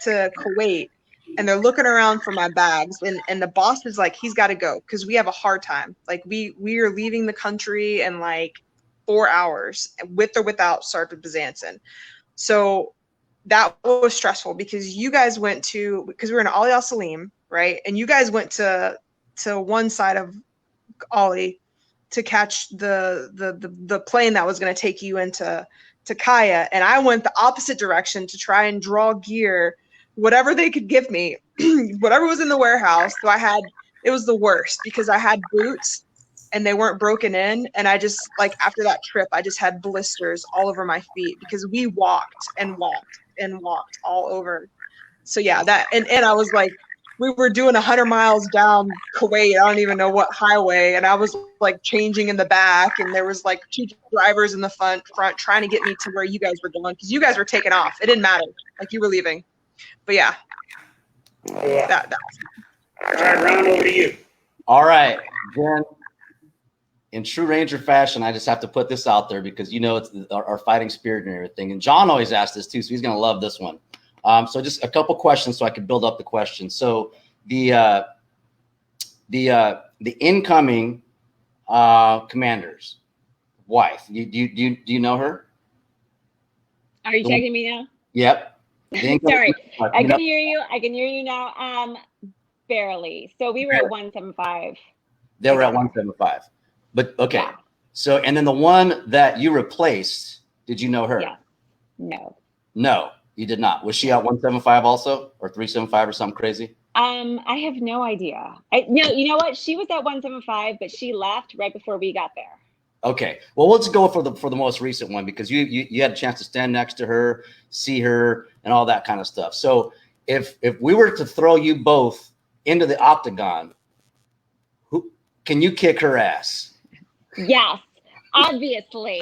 to Kuwait, and they're looking around for my bags, and the boss is like, he's got to go because we have a hard time. Like we are leaving the country in like 4 hours, with or without Sergeant Bezanson. So that was stressful because you guys went to, because we were in 𝗬𝗓𝗎𝗓, right? And you guys went to one side of 𝗬𝗓𝗓𝗎 to catch the plane that was going to take you into Kaya, and I went the opposite direction to try and draw gear, whatever they could give me, whatever was in the warehouse. So it was the worst because I had boots and they weren't broken in, and I just, like, after that trip, I just had blisters all over my feet because we walked and walked and walked all over. So yeah, that, and I was like, we were doing 100 miles down Kuwait. I don't even know what highway. And I was like changing in the back, and there was like 2 drivers in the front trying to get me to where you guys were going, because you guys were taking off. It didn't matter. Like, you were leaving. But yeah. That. All right, Ron, over to you. All right, Jen. In true Ranger fashion, I just have to put this out there because, you know, it's our fighting spirit and everything. And John always asks this too, so he's going to love this one. So just a couple questions so I can build up the questions. So the incoming commander's wife, do you know her? Are you checking me now? Yep. Sorry, I can hear you. I can hear you now. Barely. So we were at 175. They were at 175. But okay. Yeah. So, and then the one that you replaced, did you know her? Yeah. No. No, you did not. Was she at 175 also, or 375 or something crazy? I have no idea. No, you know what? She was at 175, but she left right before we got there. Okay. Well, let's go for the most recent one, because you had a chance to stand next to her, see her, and all that kind of stuff. So if we were to throw you both into the octagon, can you kick her ass? Yes, obviously.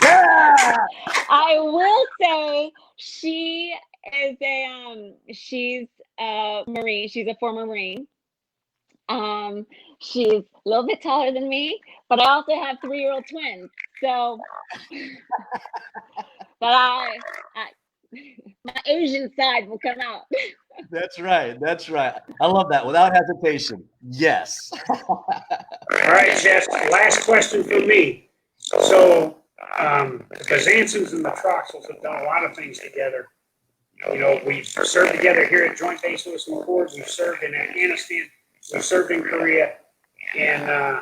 I will say she is she's a Marine. She's a former Marine. She's a little bit taller than me, but I also have 3-year-old twins. So that my Asian side will come out. That's right. That's right. I love that. Without hesitation. Yes. All right, Jess, last question for me. So, the Bezansons and the McChrystals have done a lot of things together. You know, we've served together here at Joint Base Lewis and McChord. We've served in Afghanistan. We've served in Korea. And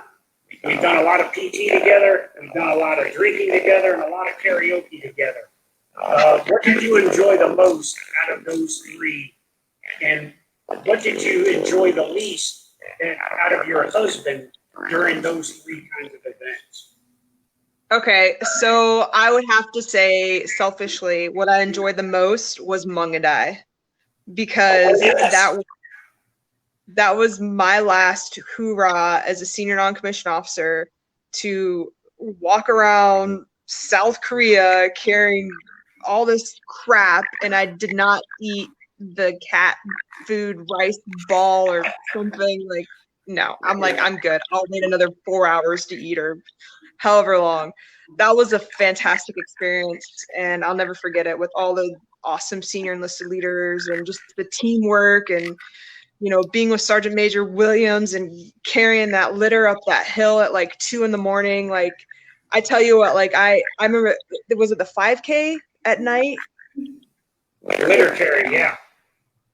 we've done a lot of PT together. We've done a lot of drinking together and a lot of karaoke together. What did you enjoy the most out of those three? And what did you enjoy the least out of your husband during those three kinds of events? Okay, so I would have to say, selfishly, what I enjoyed the most was 𝗦𝗲𝗄𝗃, because that was my last hoorah as a senior non-commissioned officer, to walk around South Korea carrying all this crap, and I did not eat the cat food rice ball or something. Like, no, I'm like, I'm good. I'll wait another 4 hours to eat, or however long. That was a fantastic experience, and I'll never forget it, with all the awesome senior enlisted leaders and just the teamwork, and you know, being with Sergeant Major Williams and carrying that litter up that hill at like 2 in the morning. Like, I tell you what, like I remember, was it the 5K at night? Litter carry, yeah.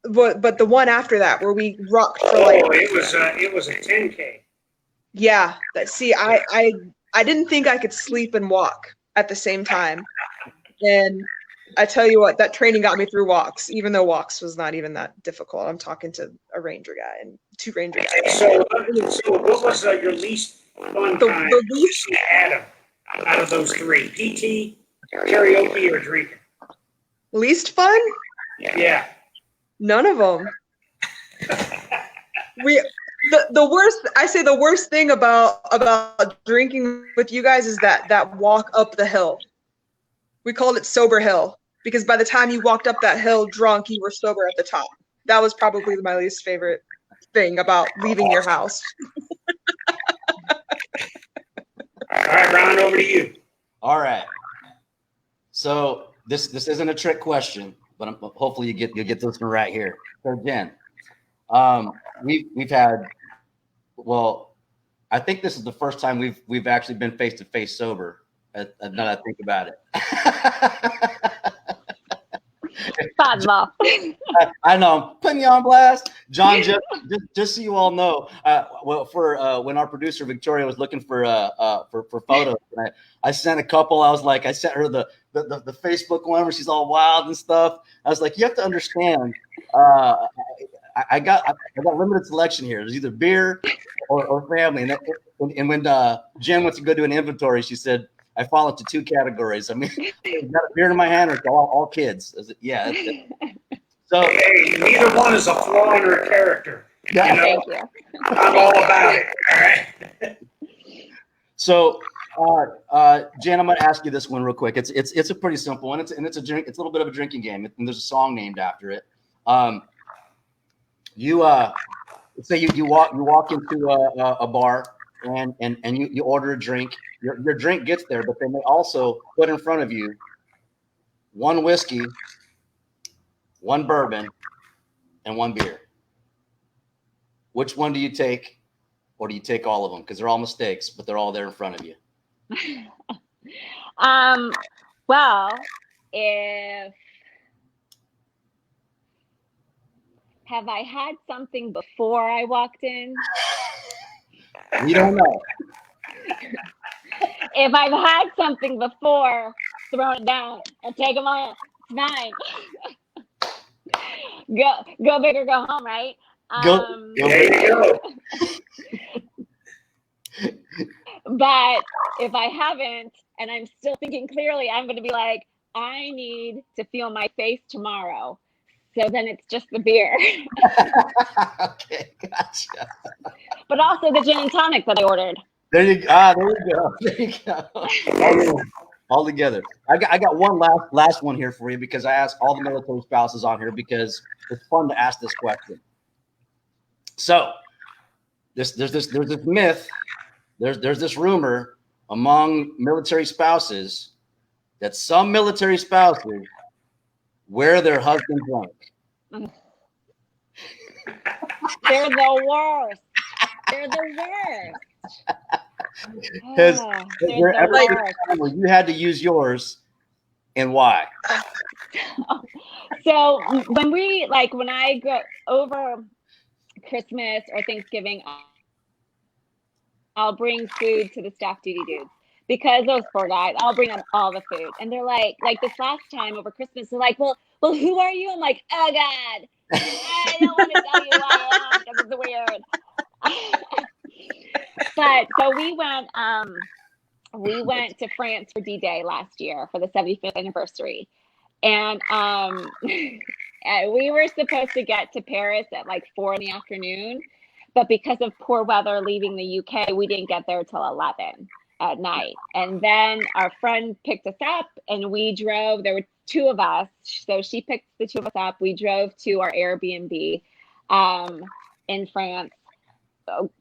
But the one after that, where we rocked for like, it was a 10K. Yeah, I didn't think I could sleep and walk at the same time. And I tell you what, that training got me through walks, even though walks was not even that difficult. I'm talking to a Ranger guy and 2 Ranger guys. So what was your least fun time the least, Adam, out of those three? PT, karaoke, or drinking? least fun? Yeah. None of them. The worst, I say the worst thing about drinking with you guys is that walk up the hill. We called it sober hill, because by the time you walked up that hill drunk, you were sober at the top. That was probably my least favorite thing about leaving your house. All right, Ron, over to you. All right. So this isn't a trick question, but hopefully you get this one right here. So Jen, we've had, well, I think this is the first time we've actually been face to face sober. Now that I think about it. I know, putting you on blast, John. Just so you all know, well, for when our producer Victoria was looking for photos, and I sent a couple. I sent her the Facebook one where she's all wild and stuff. I was like, you have to understand. I got limited selection here. There's either beer or family. And when Jen went to go do an inventory, she said, I fall into 2 categories. I mean, I've got a beer in my hand, or it's all kids. Yeah. So hey, neither one is a flaw in her character. Yeah. Thank you. I'm all about it. All right. So, Jen, I'm going to ask you this one real quick. It's a pretty simple one. It's a drink. It's a little bit of a drinking game, and there's a song named after it. Say you walk into a bar and you order a drink. Your drink gets there, but then they also put in front of you 1 whiskey, 1 bourbon, and 1 beer. Which one do you take, or do you take all of them? Because they're all mistakes, but they're all there in front of you. Well, have I had something before I walked in? We don't know. If I've had something before, throw it down and take them all. It's fine. Go big or go home, right? Go There you go. But if I haven't, and I'm still thinking clearly, I'm going to be like, I need to feel my face tomorrow. So then it's just the beer. Okay, gotcha. But also the gin and tonic that I ordered. There you go. There you go. all together. I got one last one here for you because I asked all the military spouses on here because it's fun to ask this question. So there's this myth, there's this rumor among military spouses that some military spouses wear their husband drunk. They're the worst. They're the worst. Has Oh, there they're ever the been a worst. time where you had to use yours, and why? So when I go over Christmas or Thanksgiving, I'll bring food to the staff duty dudes because those poor guys, I'll bring them all the food. And they're like this last time over Christmas, they're like, well, who are you? I'm like, oh God, I don't want to tell you who I am because it's weird. But so we went to France for D-Day last year for the 75th anniversary. And we were supposed to get to Paris at like 4 p.m, but because of poor weather leaving the UK, we didn't get there till 11 at night. And then our friend picked us up and we drove. There were 2 of us. So she picked the 2 of us up. We drove to our Airbnb in France,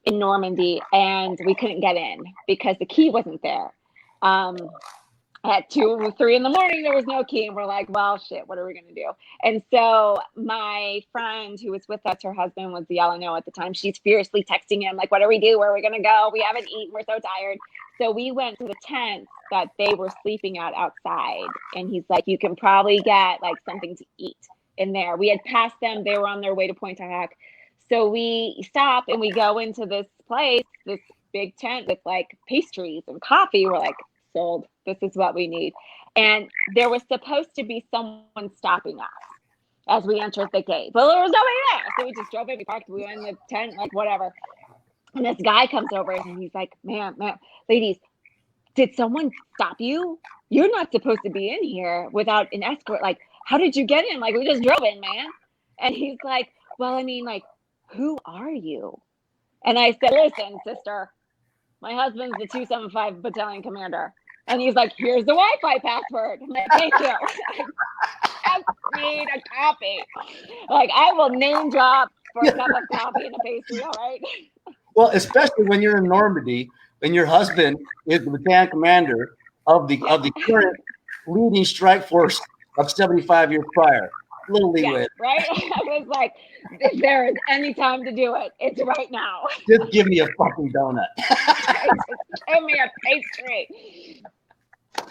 in Normandy, and we couldn't get in because the key wasn't there. At 2 or 3 in the morning, there was no key, and we're like, well, shit, what are we gonna do? And so my friend who was with us, her husband was the LNO at the time. She's fiercely texting him, like, what do we do? Where are we gonna go? We haven't eaten, we're so tired. So we went to the tent that they were sleeping at outside, and he's like, you can probably get like something to eat in there. We had passed them, they were on their way to Pointe-à-Hèque. So we stop and we go into this place, this big tent with like pastries and coffee. We're like, sold. This is what we need. And there was supposed to be someone stopping us as we entered the gate, but there was nobody there. So we just drove in, we parked, we went in the tent, like whatever. And this guy comes over and he's like, ma'am, ladies, did someone stop you? You're not supposed to be in here without an escort. Like, how did you get in? Like, we just drove in, man. And he's like, well, I mean, like, who are you? And I said, listen, sister, my husband's the 275 battalion commander. And he's like, here's the Wi-Fi password. I'm like, thank you. I need a copy. Like, I will name drop for a cup of coffee and a pastry, all right? Well, especially when you're in Normandy and your husband is the battalion commander of the current leading strike force of 75 years prior. A little leeway. Yeah, right? I was like, if there is any time to do it, it's right now. Just give me a fucking donut. Just give me a pastry.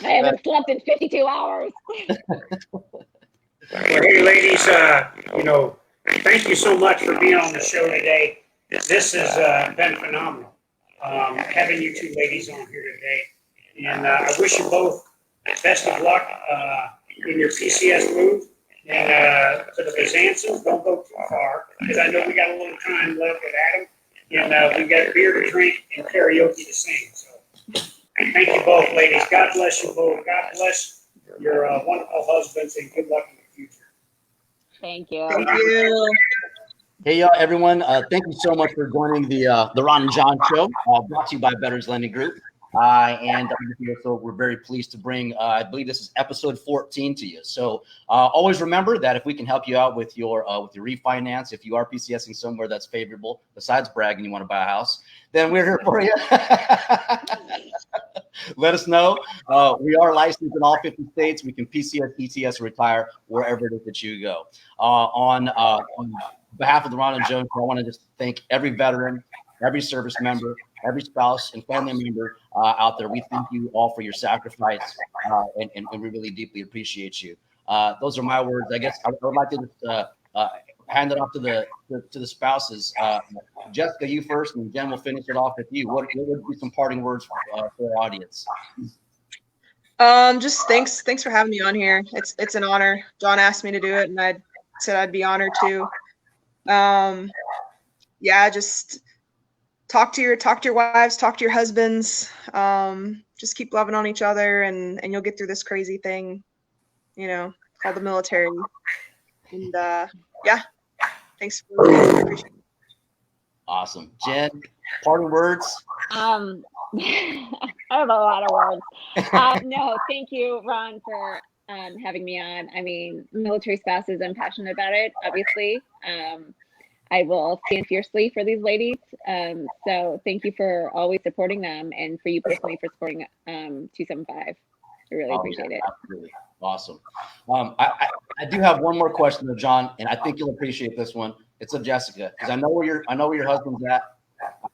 I haven't slept in 52 hours. Well, hey, ladies, thank you so much for being on the show today. This has been phenomenal, having you 2 ladies on here today. And I wish you both best of luck in your PCS move. And to the Bezansons, don't go too far, because I know we got a little time left with Adam. And we got beer to drink and karaoke to sing. So thank you both, ladies. God bless you both. God bless your wonderful husbands, and good luck in the future. Thank you. Thank you. Hey, everyone. Thank you so much for joining the Ron and John Show, brought to you by Betters Lending Group. And so we're very pleased to bring, I believe this is episode 14 to you. So always remember that if we can help you out with your refinance, if you are PCSing somewhere that's favorable, besides bragging you want to buy a house, then we're here for you. Let us know. We are licensed in all 50 states. We can PCS, ETS, or retire wherever it is that you go. On behalf of the Ron and Joan, I want to just thank every veteran, every service member, every spouse and family member out there. We thank you all for your sacrifice, and we really deeply appreciate you. Those are my words. I guess I would like to just hand it off to the spouses. Jessica, you first, and Jen will finish it off with you. What would be some parting words for our audience? Just thanks for having me on here. It's an honor. John asked me to do it, and I said I'd be honored to. Yeah, just talk to your wives, talk to your husbands. Just keep loving on each other, and you'll get through this crazy thing, called the military. And yeah, thanks for appreciate it. Awesome. Jen, parting words? I have a lot of words. No, thank you, Ron, for having me on. I mean, military spouses, I'm passionate about it, obviously. I will stand fiercely for these ladies. So thank you for always supporting them, and for you personally for supporting 275. I really appreciate it. Absolutely. Awesome. I do have one more question though, John, and I think you'll appreciate this one. It's of Jessica, because I know where your husband's at.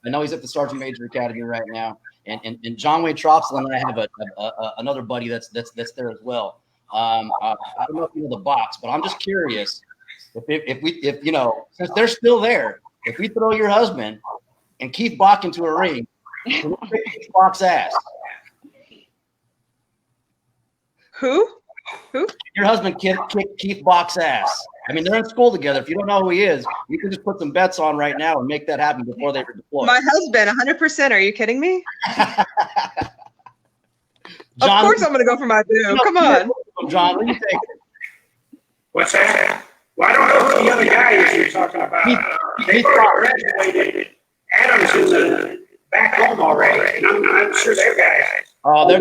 I know he's at the Sergeant Major Academy right now, and John Wayne Troxel and I have another buddy that's there as well. I don't know if you know the box, but I'm just curious if you know, since they're still there, if we throw your husband and 𝗕𝗏𝗏𝗀 into a ring, can we kick 𝗕𝗏𝗏𝗀𝗏's ass? Who? Your husband kicked 𝗕𝗏𝗏𝗀𝗏's ass. I mean, they're in school together. If you don't know who he is, you can just put some bets on right now and make that happen before they deploy. My husband, 100%. Are you kidding me? John, of course I'm going to go for my boo. Come on. John, what do you think? What's that? Well, I don't know who the other guy is you're talking about. They graduated. Adam's in the back home already, and I'm sure their guys. Oh, they're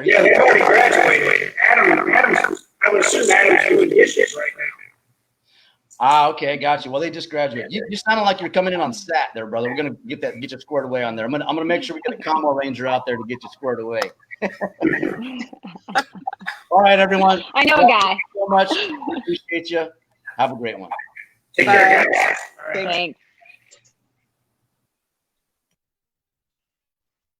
yeah, they've already graduated. Adam's, I would assume Adam's doing dishes right now. Okay, got you. Well, they just graduated. You sounded like you're coming in on sat there, brother. We're gonna get you squared away on there. I'm gonna make sure we get a combo ranger out there to get you squared away. All right, everyone. I know a guy. Thank you so much. Appreciate you. Have a great one. Take care, guys. Thanks.